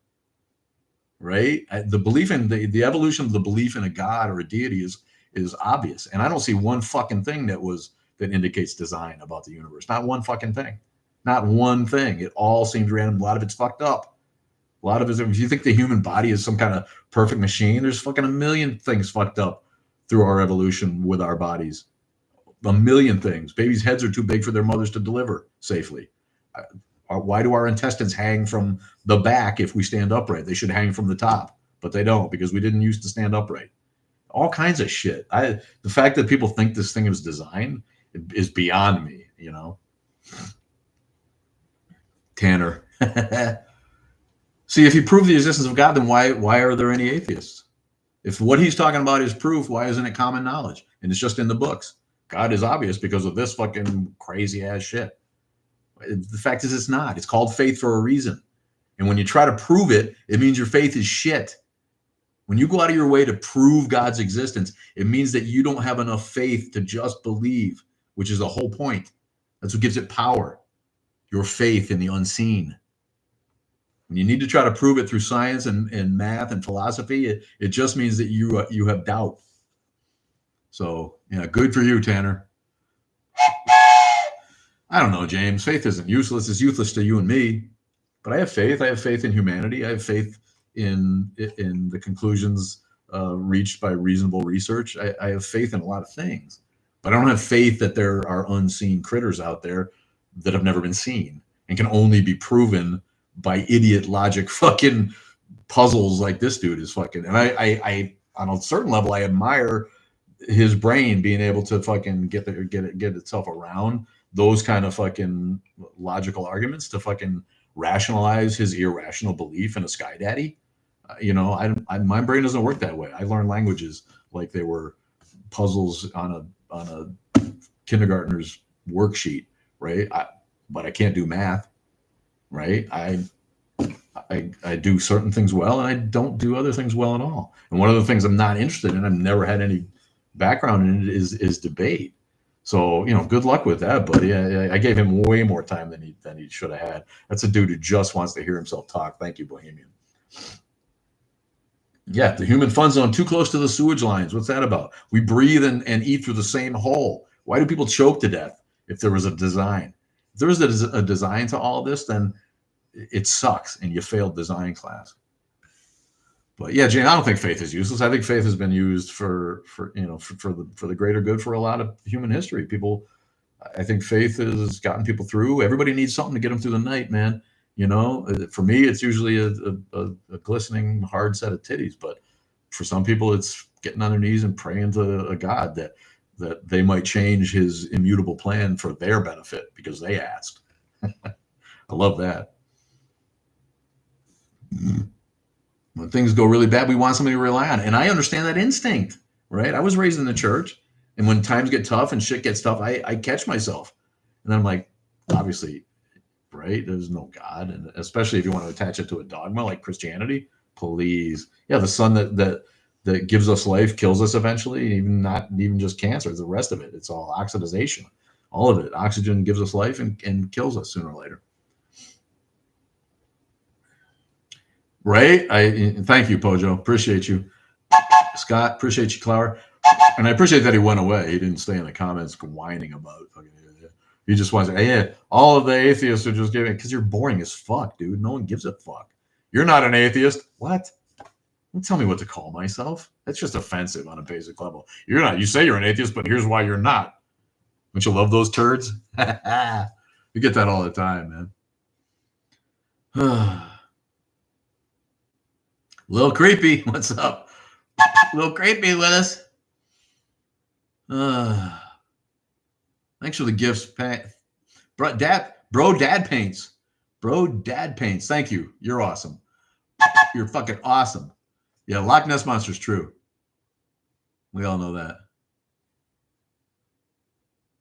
right? The belief in the evolution of the belief in a god or a deity is obvious, and I don't see one fucking thing that indicates design about the universe. Not one fucking thing. Not one thing. It all seems random. A lot of it's fucked up. A lot of it, if you think the human body is some kind of perfect machine, there's fucking a million things fucked up through our evolution with our bodies. A million things. Babies' heads are too big for their mothers to deliver safely. Why do our intestines hang from the back if we stand upright? They should hang from the top, but they don't because we didn't used to stand upright. All kinds of shit. The fact that people think this thing is designed is beyond me, you know. Tanner. See, if you prove the existence of God, then why are there any atheists? If what he's talking about is proof, why isn't it common knowledge? And it's just in the books. God is obvious because of this fucking crazy ass shit. The fact is, it's not. It's called faith for a reason. And when you try to prove it, it means your faith is shit. When you go out of your way to prove God's existence, it means that you don't have enough faith to just believe, which is the whole point. That's what gives it power. Your faith in the unseen. When you need to try to prove it through science and math and philosophy, it just means that you have doubt. So, yeah, good for you, Tanner. I don't know, James. Faith isn't useless. It's useless to you and me. But I have faith. I have faith in humanity. I have faith in the conclusions reached by reasonable research. I have faith in a lot of things. But I don't have faith that there are unseen critters out there that have never been seen and can only be proven by idiot logic fucking puzzles like this dude is fucking. And I on a certain level, I admire his brain being able to fucking get itself around those kind of fucking logical arguments to fucking rationalize his irrational belief in a sky daddy. My brain doesn't work that way. I learned languages like they were puzzles on a kindergartner's worksheet, right? But I can't do math, right? I do certain things well, and I don't do other things well at all. And one of the things I'm not interested in, I've never had any background in it, is debate. So good luck with that, buddy. I gave him way more time than he should have had. That's a dude who just wants to hear himself talk. Thank you, Bohemian. Yeah, the human fun zone too close to the sewage lines. What's that about? We breathe and eat through the same hole. Why do people choke to death if there was a design? If there was a design to all of this, then it sucks and you failed design class. But yeah, Jane, I don't think faith is useless. I think faith has been used for the greater good for a lot of human history. I think faith has gotten people through. Everybody needs something to get them through the night, man. For me, it's usually a glistening hard set of titties. But for some people, it's getting on their knees and praying to a God that they might change his immutable plan for their benefit because they asked. I love that. When things go really bad, we want somebody to rely on. And I understand that instinct, right? I was raised in the church. And when times get tough and shit gets tough, I catch myself. And I'm like, obviously, right? There's no God. And especially if you want to attach it to a dogma like Christianity, please. Yeah, the sun that gives us life kills us eventually, not even just cancer, it's the rest of it. It's all oxidization. All of it. Oxygen gives us life and kills us sooner or later. Right? Thank you, Pojo. Appreciate you. Scott, appreciate you, Clower. And I appreciate that he went away. He didn't stay in the comments whining about it. He just wants to, hey, yeah, all of the atheists are just giving, because you're boring as fuck, dude. No one gives a fuck. You're not an atheist. What? Don't tell me what to call myself. That's just offensive on a basic level. You're not. You say you're an atheist, but here's why you're not. Don't you love those turds? You get that all the time, man. Little creepy. What's up? Little creepy with us. Thanks for the gifts, Bro, Dad paints. Bro, Dad paints. Thank you. You're awesome. You're fucking awesome. Yeah, Loch Ness Monster's true. We all know that.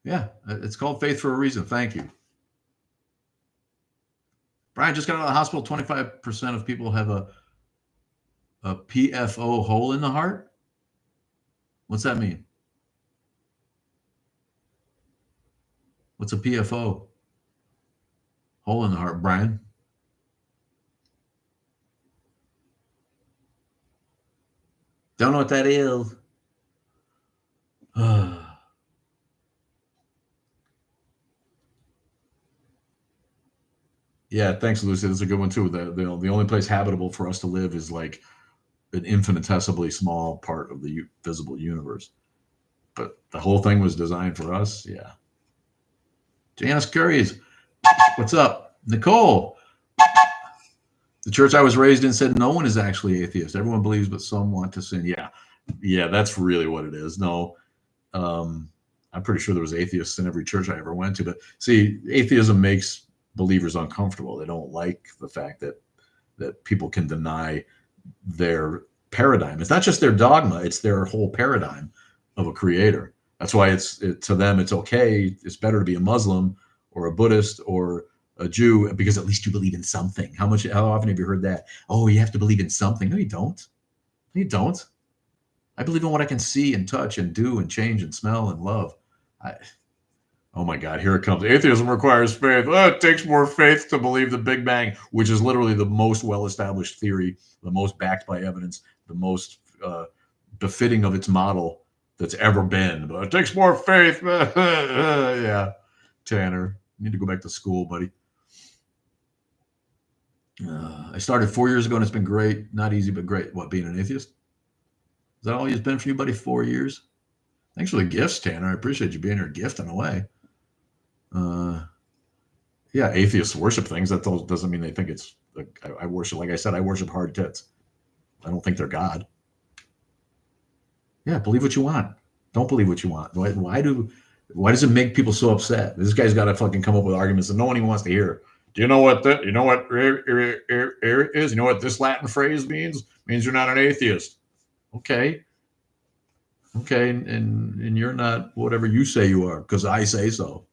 Yeah, it's called faith for a reason. Thank you. Brian just got out of the hospital. 25% of people have a PFO hole in the heart. What's that mean? What's a PFO? Hole in the heart, Brian. Don't know what that is. Yeah, thanks, Lucy. That's a good one too. The only place habitable for us to live is like an infinitesimally small part of the visible universe. But the whole thing was designed for us. Yeah. Janice Curry's, what's up? Nicole, the church I was raised in said no one is actually atheist. Everyone believes, but some want to sin. Yeah. Yeah, that's really what it is. No, I'm pretty sure there was atheists in every church I ever went to. But see, atheism makes believers uncomfortable. They don't like the fact that people can deny their paradigm. It's not just their dogma; it's their whole paradigm of a creator. That's why to them it's okay. It's better to be a Muslim or a Buddhist or a Jew because at least you believe in something. How often have you heard that? Oh, you have to believe in something. No, you don't. No, you don't. I believe in what I can see and touch and do and change and smell and love. Oh my God, here it comes. Atheism requires faith. Oh, it takes more faith to believe the Big Bang, which is literally the most well-established theory, the most backed by evidence, the most befitting of its model that's ever been. But it takes more faith. Yeah, Tanner, you need to go back to school, buddy. I started 4 years ago, and it's been great. Not easy, but great. What, being an atheist? Is that all it's been for you, buddy? 4 years? Thanks for the gifts, Tanner. I appreciate you being here, gifting away. Yeah, atheists worship things. That doesn't mean they think it's. I worship, like I said, I worship hard tits. I don't think they're God. Yeah, believe what you want. Don't believe what you want. Why does it make people so upset? This guy's got to fucking come up with arguments that no one even wants to hear. Do you know what that? You know what is? You know what this Latin phrase means? It means you're not an atheist. Okay. Okay, and you're not whatever you say you are because I say so.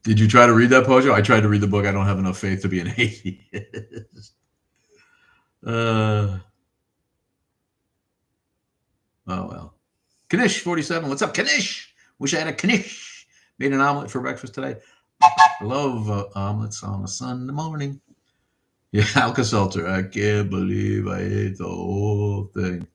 Did you try to read that, Pojo? I tried to read the book. I don't have enough faith to be an atheist. Oh, well. Kanish 47. What's up, Kanish? Wish I had a Kanish. Made an omelet for breakfast today. I love omelets on a Sunday morning. Yeah, Alka-Seltzer. I can't believe I ate the whole thing.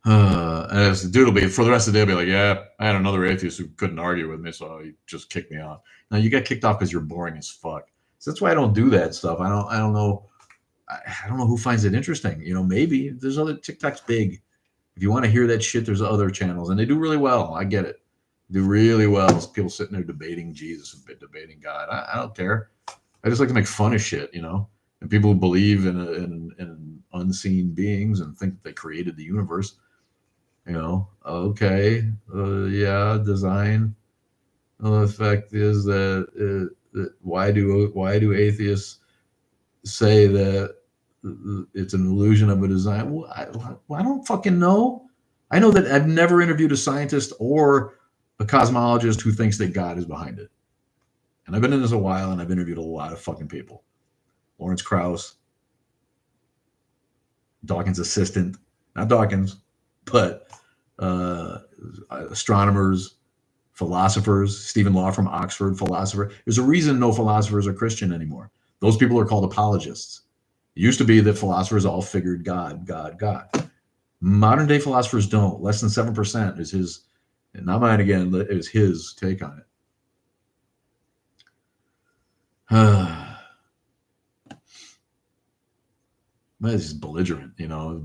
And the dude will be for the rest of the day. I'll be like, yeah, I had another atheist who couldn't argue with me, so he just kicked me off. Now you got kicked off because you're boring as fuck. So that's why I don't do that stuff. I don't know. I don't know who finds it interesting. You know, maybe there's other TikTok's big. If you want to hear that shit, there's other channels, and they do really well. I get it. They do really well. There's people sitting there debating Jesus and debating God. I don't care. I just like to make fun of shit, you know. And people who believe in unseen beings and think that they created the universe. You know, okay, yeah, design. The fact is that why do atheists say that it's an illusion of a design? Well, I don't fucking know. I know that I've never interviewed a scientist or a cosmologist who thinks that God is behind it. And I've been in this a while, and I've interviewed a lot of fucking people. Lawrence Krauss, Dawkins' assistant, not Dawkins, but astronomers, philosophers. Stephen Law from Oxford, philosopher. There's a reason no philosophers are Christian anymore. Those people are called apologists. It used to be that philosophers all figured God. Modern day philosophers don't. Less than 7% is his, and not mine again, is his take on it. This is belligerent,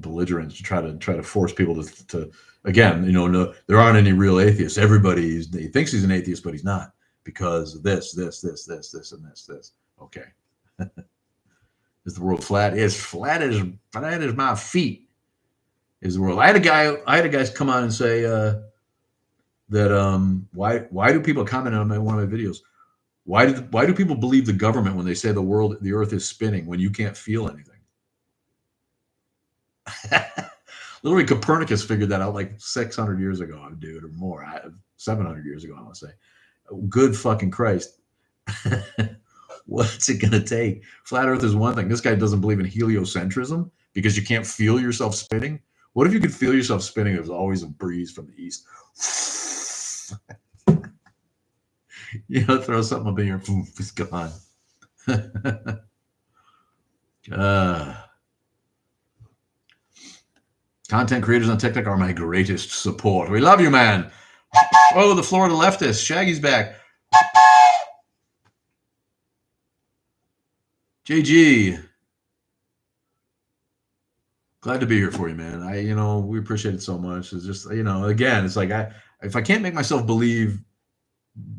belligerent to try to force people to again, no, there aren't any real atheists. He thinks he's an atheist, but he's not because of this, and this. Okay. Is the world flat? It's flat as my feet. Is the world? I had a guy come on and say that why do people comment on one of my videos? Why do people believe the government when they say the earth is spinning when you can't feel anything? Literally, Copernicus figured that out like 600 years ago, dude, or more. 700 years ago, I want to say. Good fucking Christ. What's it going to take? Flat Earth is one thing. This guy doesn't believe in heliocentrism because you can't feel yourself spinning. What if you could feel yourself spinning? There's always a breeze from the east. Throw something up in here, it's gone. Content creators on TikTok are my greatest support. We love you, man. Oh, the Florida leftist. Shaggy's back. JG. Glad to be here for you, man. We appreciate it so much. It's just, again, it's like if I can't make myself believe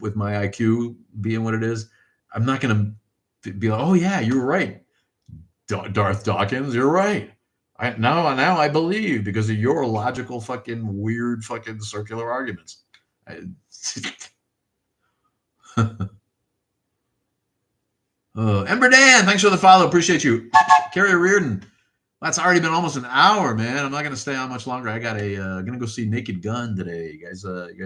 with my IQ being what it is, I'm not going to be like, oh yeah, you're right, Darth Dawkins, you're right. Now I believe because of your logical fucking weird fucking circular arguments. Ember Dan, thanks for the follow. Appreciate you. Carrie Reardon. That's already been almost an hour, man. I'm not gonna stay on much longer. I got gonna go see Naked Gun today. You guys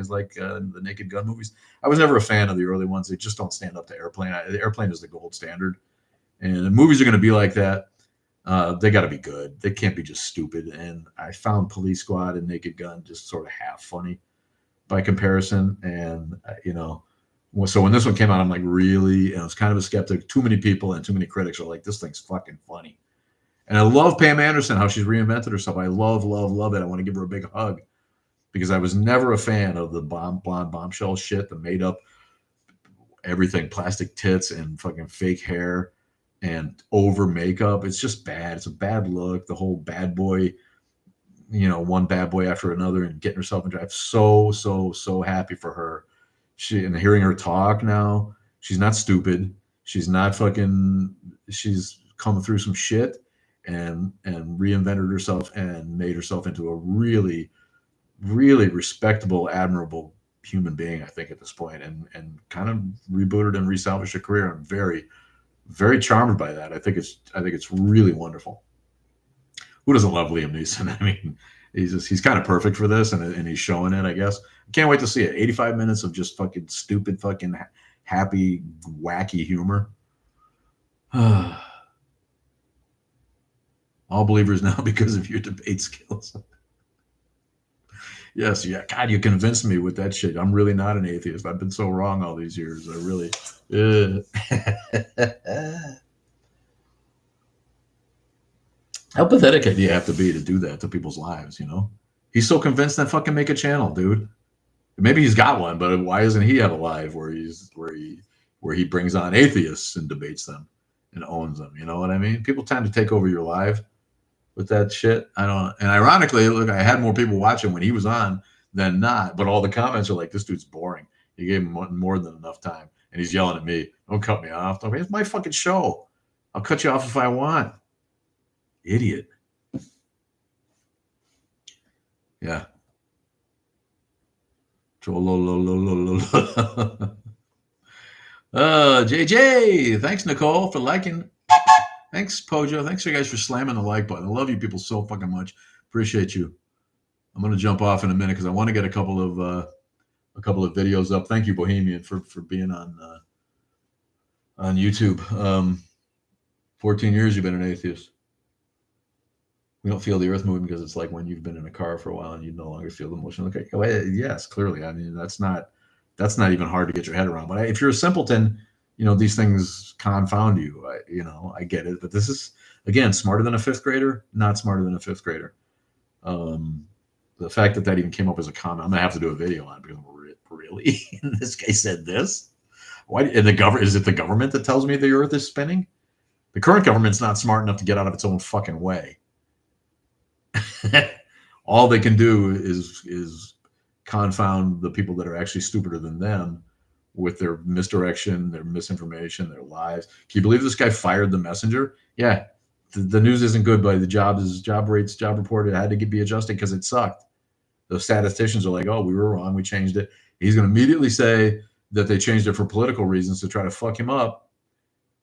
like the Naked Gun movies? I was never a fan of the early ones. They just don't stand up to Airplane. The Airplane is the gold standard, and the movies are gonna be like that. They got to be good. They can't be just stupid. And I found Police Squad and Naked Gun just sort of half funny by comparison. And so when this one came out, I'm like, really? And I was kind of a skeptic. Too many people and too many critics are like, this thing's fucking funny. And I love Pam Anderson, how she's reinvented herself. I love, love, love it. I want to give her a big hug because I was never a fan of the blonde bombshell shit, the made up everything, plastic tits and fucking fake hair and over makeup. It's just bad. It's a bad look. The whole bad boy, one bad boy after another and getting herself into. I'm so happy for her. And hearing her talk now, she's not stupid. She's not fucking. She's come through some shit and reinvented herself and made herself into a really, really respectable, admirable human being. I think at this point, and kind of rebooted and resalvaged her career. I'm very, very charmed by that. I think it's really wonderful. Who doesn't love Liam Neeson? I mean, he's kind of perfect for this, and he's showing it. I guess. Can't wait to see it. 85 minutes of just fucking stupid, fucking happy, wacky humor. All believers now because of your debate skills. Yes, yeah. God, you convinced me with that shit. I'm really not an atheist. I've been so wrong all these years. I really. How pathetic do you have to be to do that to people's lives? He's so convinced that fucking make a channel, dude. Maybe he's got one, but why doesn't he have a live where he brings on atheists and debates them and owns them? You know what I mean? People tend to take over your live with that shit. I don't. And ironically, look, I had more people watching when he was on than not, but all the comments are like, "This dude's boring. You gave him more than enough time," and he's yelling at me, "Don't cut me off." It's my fucking show. I'll cut you off if I want. Idiot. Yeah. JJ, thanks Nicole for liking. Thanks Pojo. Thanks you guys for slamming the like button. I love you people so fucking much. Appreciate you. I'm gonna jump off in a minute because I want to get a couple of videos up. Thank you Bohemian for being on YouTube. 14 years you've been an atheist. We don't feel the earth moving because it's like when you've been in a car for a while and you no longer feel the motion. Okay, well, yes, clearly. I mean, that's not even hard to get your head around. But if you're a simpleton, these things confound you. I get it. But this is, again, smarter than a fifth grader, not smarter than a fifth grader. The fact that even came up as a comment, I'm going to have to do a video on it because really, this guy said this? Why? And is it the government that tells me the earth is spinning? The current government's not smart enough to get out of its own fucking way. All they can do is confound the people that are actually stupider than them with their misdirection, their misinformation, their lies. Can you believe this guy fired the messenger? Yeah, the news isn't good, but the job rates, job report, it had to be adjusted because it sucked. The statisticians are like, oh, we were wrong, we changed it. He's going to immediately say that they changed it for political reasons to try to fuck him up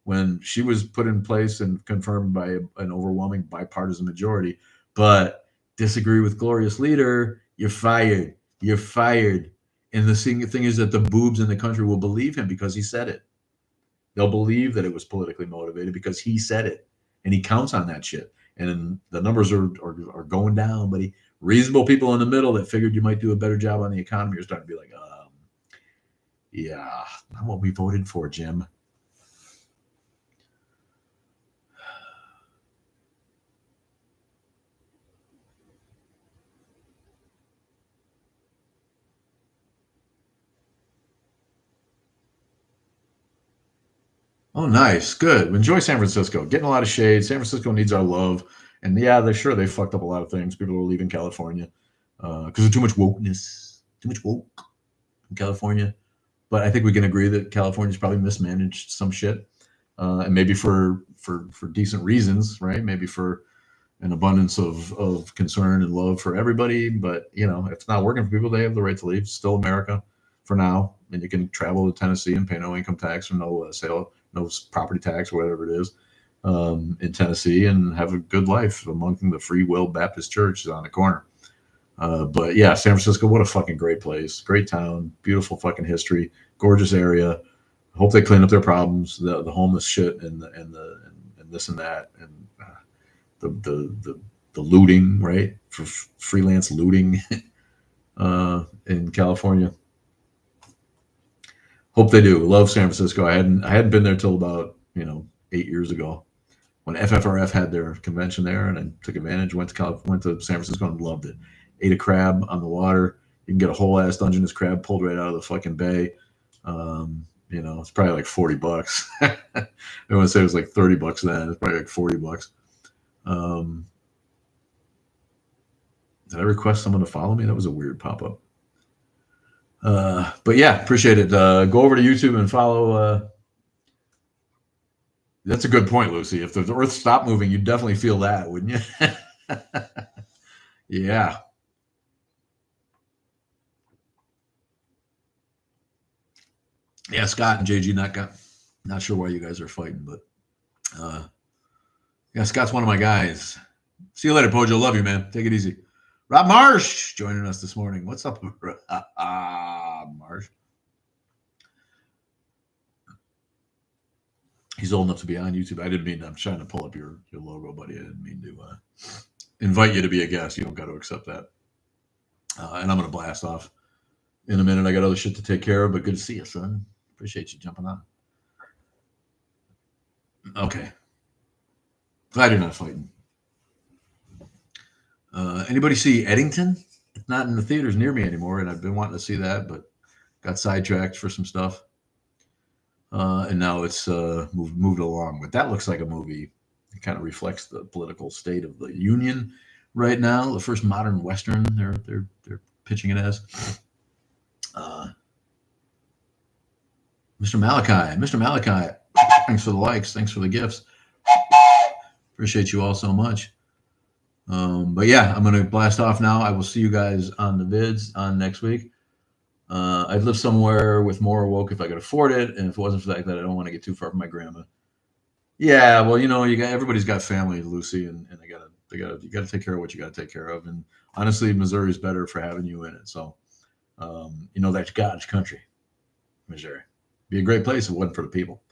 when she was put in place and confirmed by an overwhelming bipartisan majority. But disagree with glorious leader, you're fired. You're fired. And the thing is that the boobs in the country will believe him because he said it. They'll believe that it was politically motivated because he said it. And he counts on that shit. And the numbers are going down, but reasonable people in the middle that figured you might do a better job on the economy are starting to be like, yeah, not what we voted for, Jim. Oh, nice. Good. Enjoy San Francisco. Getting a lot of shade. San Francisco needs our love. And yeah, they fucked up a lot of things. People are leaving California because of too much wokeness, too much woke in California. But I think we can agree that California's probably mismanaged some shit, and maybe for decent reasons, right? Maybe for an abundance of concern and love for everybody. But if it's not working for people, they have the right to leave. It's still America for now, and you can travel to Tennessee and pay no income tax or no no property tax or whatever it is in Tennessee and have a good life among the Free Will Baptist Church on the corner. But yeah, San Francisco, what a fucking great place, great town, beautiful fucking history, gorgeous area. Hope they clean up their problems, the homeless shit and this and that, and the looting, right? For freelance looting in California. Hope they do. Love San Francisco. I hadn't been there till about 8 years ago when FFRF had their convention there, and I took advantage. Went to San Francisco and loved it. Ate a crab on the water. You can get a whole ass Dungeness crab pulled right out of the fucking bay. It's probably like $40. I want to say it was like $30 then. It's probably like $40. Did I request someone to follow me? That was a weird pop up. But yeah, appreciate it. Go over to YouTube and follow. That's a good point, Lucy. If the Earth stopped moving, you'd definitely feel that, wouldn't you? Yeah. Yeah, Scott and JG not sure why you guys are fighting, but yeah, Scott's one of my guys. See you later, Pojo. Love you, man. Take it easy. Rob Marsh joining us this morning. What's up, Marsh? He's old enough to be on YouTube. I didn't mean. I'm trying to pull up your logo, buddy. I didn't mean to invite you to be a guest. You don't got to accept that. And I'm gonna blast off in a minute. I got other shit to take care of, but good to see you, son. Appreciate you jumping on. Okay. Glad you're not fighting. Anybody see Eddington? It's not in the theaters near me anymore, and I've been wanting to see that, but got sidetracked for some stuff. And now it's moved along. But that looks like a movie. It kind of reflects the political state of the Union right now. The first modern Western they're pitching it as. Mr. Malachi, thanks for the likes, thanks for the gifts. Appreciate you all so much. But yeah, I'm gonna blast off now. I will see you guys on the vids on next week. I'd live somewhere with more woke if I could afford it, and if it wasn't for that, I don't want to get too far from my grandma. Yeah, well, everybody's got family, Lucy, and you gotta take care of what you gotta take care of. And honestly, Missouri's better for having you in it. So, that's God's country, Missouri. Be a great place if it wasn't for the people.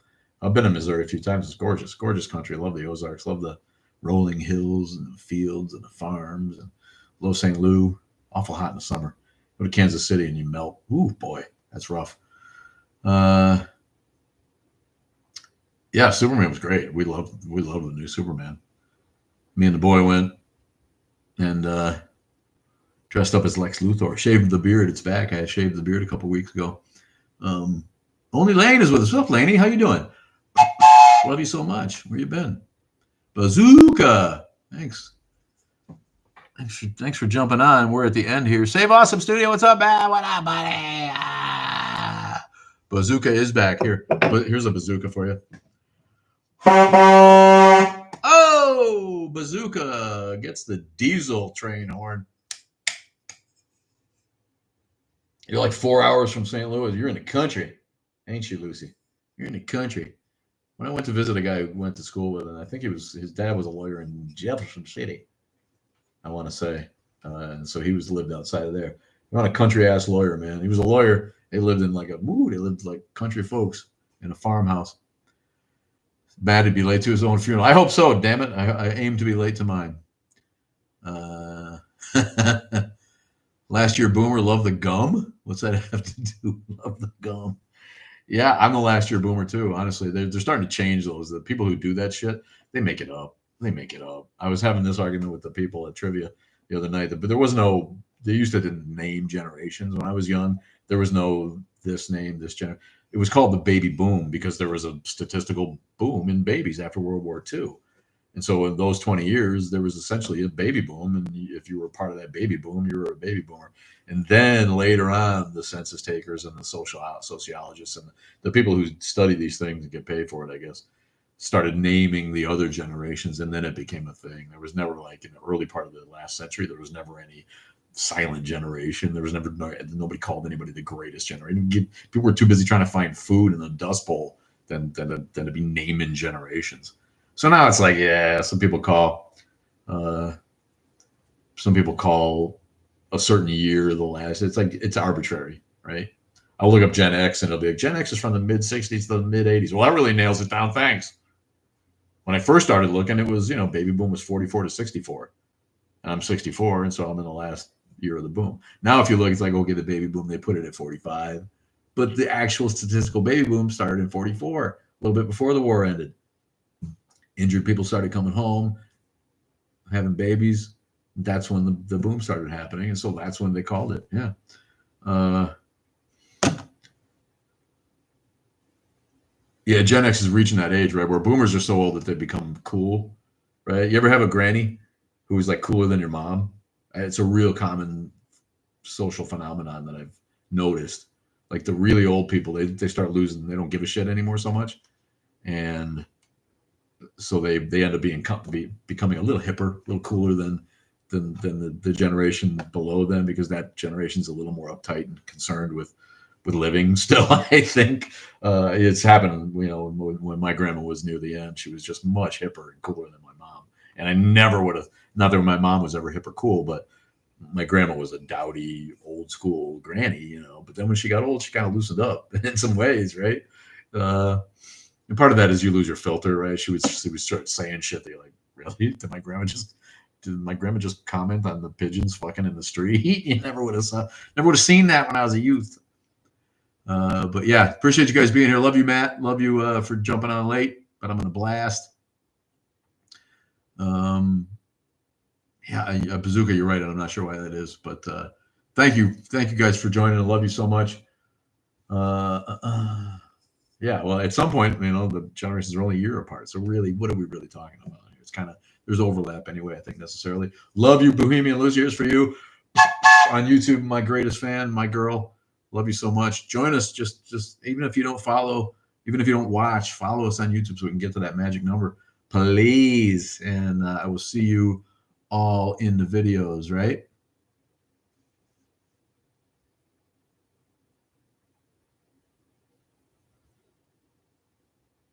I've been in Missouri a few times. It's gorgeous, gorgeous country. I love the Ozarks. Love the rolling hills and the fields and the farms and low St. Louis. Awful hot in the summer. Go to Kansas City and you melt. Ooh, boy, that's rough. Yeah, Superman was great. We loved the new Superman. Me and the boy went and dressed up as Lex Luthor. Shaved the beard. It's back. I shaved the beard a couple weeks ago. Only Lane is with us. What's up, Laney? How you doing? Love you so much. Where you been? Bazooka. Thanks for jumping on. We're at the end here. Save Awesome Studio. What's up, man? What up, buddy? Bazooka is back here. But here's a bazooka for you. Oh, Bazooka gets the diesel train horn. You're like 4 hours from St. Louis. You're in the country, ain't you, Lucy? You're in the country. When I went to visit a guy who went to school with, and I think his dad was a lawyer in Jefferson City, I want to say. And so he lived outside of there. Not a country ass lawyer, man. He was a lawyer. They lived in they lived like country folks in a farmhouse. Bad to be late to his own funeral. I hope so, damn it. I aim to be late to mine. Last year boomer, love the gum. What's that have to do? Love the gum. Yeah, I'm the last year boomer too. Honestly, they're starting to change those. The people who do that shit, they make it up. I was having this argument with the people at trivia the other night, but there was no. They used to name generations when I was young. There was no this name, this generation. it was called the baby boom because there was a statistical boom in babies after World War II. And so in those 20 years, there was essentially a baby boom. And if you were part of that baby boom, you were a baby boomer. And then later on, the census takers and the sociologists and the people who study these things and get paid for it, I guess, started naming the other generations. And then it became a thing. There was never, like in the early part of the last century, there was never any silent generation. There was never, nobody called anybody the greatest generation. People were too busy trying to find food in the Dust Bowl than to be naming generations. So now it's like, yeah, uh, some people call a certain year the last. It's like it's arbitrary, right? I'll look up Gen X and it'll be like Gen X is from the mid '60s to the mid '80s. Well, that really nails it down. Thanks. When I first started looking, it was baby boom was 44 to 64, and I'm 64, and so I'm in the last year of the boom. Now, if you look, it's like okay, the baby boom they put it at 45, but the actual statistical baby boom started in 44, a little bit before the war ended. Injured people started coming home, having babies. That's when the boom started happening, and so that's when they called it. Yeah. Uh, yeah, Gen X is reaching that age, right, where boomers are so old that they become cool, right? You ever have a granny who's like cooler than your mom? It's a real common social phenomenon that I've noticed. Like the really old people, they start losing, they don't give a shit anymore so much, and so they end up becoming a little hipper, a little cooler than the generation below them because that generation's a little more uptight and concerned with living still. I think it's happened. When my grandma was near the end, she was just much hipper and cooler than my mom. And I never would have. Not that my mom was ever hip or cool, but my grandma was a dowdy, old school granny. But then when she got old, she kind of loosened up in some ways, right? Uh, and part of that is you lose your filter, right? She would start saying shit that you're like, really? Did my grandma just comment on the pigeons fucking in the street? You never would have seen that when I was a youth. But yeah, appreciate you guys being here. Love you, Matt. Love you for jumping on late, but I'm gonna blast. Um, yeah, Bazooka, you're right, and I'm not sure why that is, but thank you guys for joining. I love you so much. Yeah, well, at some point, the generations are only a year apart. So really, what are we really talking about here? It's kind of there's overlap anyway. I think necessarily. Love you, Bohemian Lucy. Here's for you on YouTube. My greatest fan, my girl. Love you so much. Join us. Just even if you don't follow, even if you don't watch, follow us on YouTube so we can get to that magic number, please. And I will see you all in the videos. Right.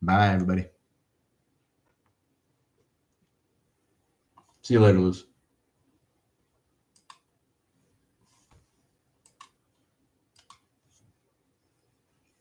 Bye, everybody. See you later, Luz.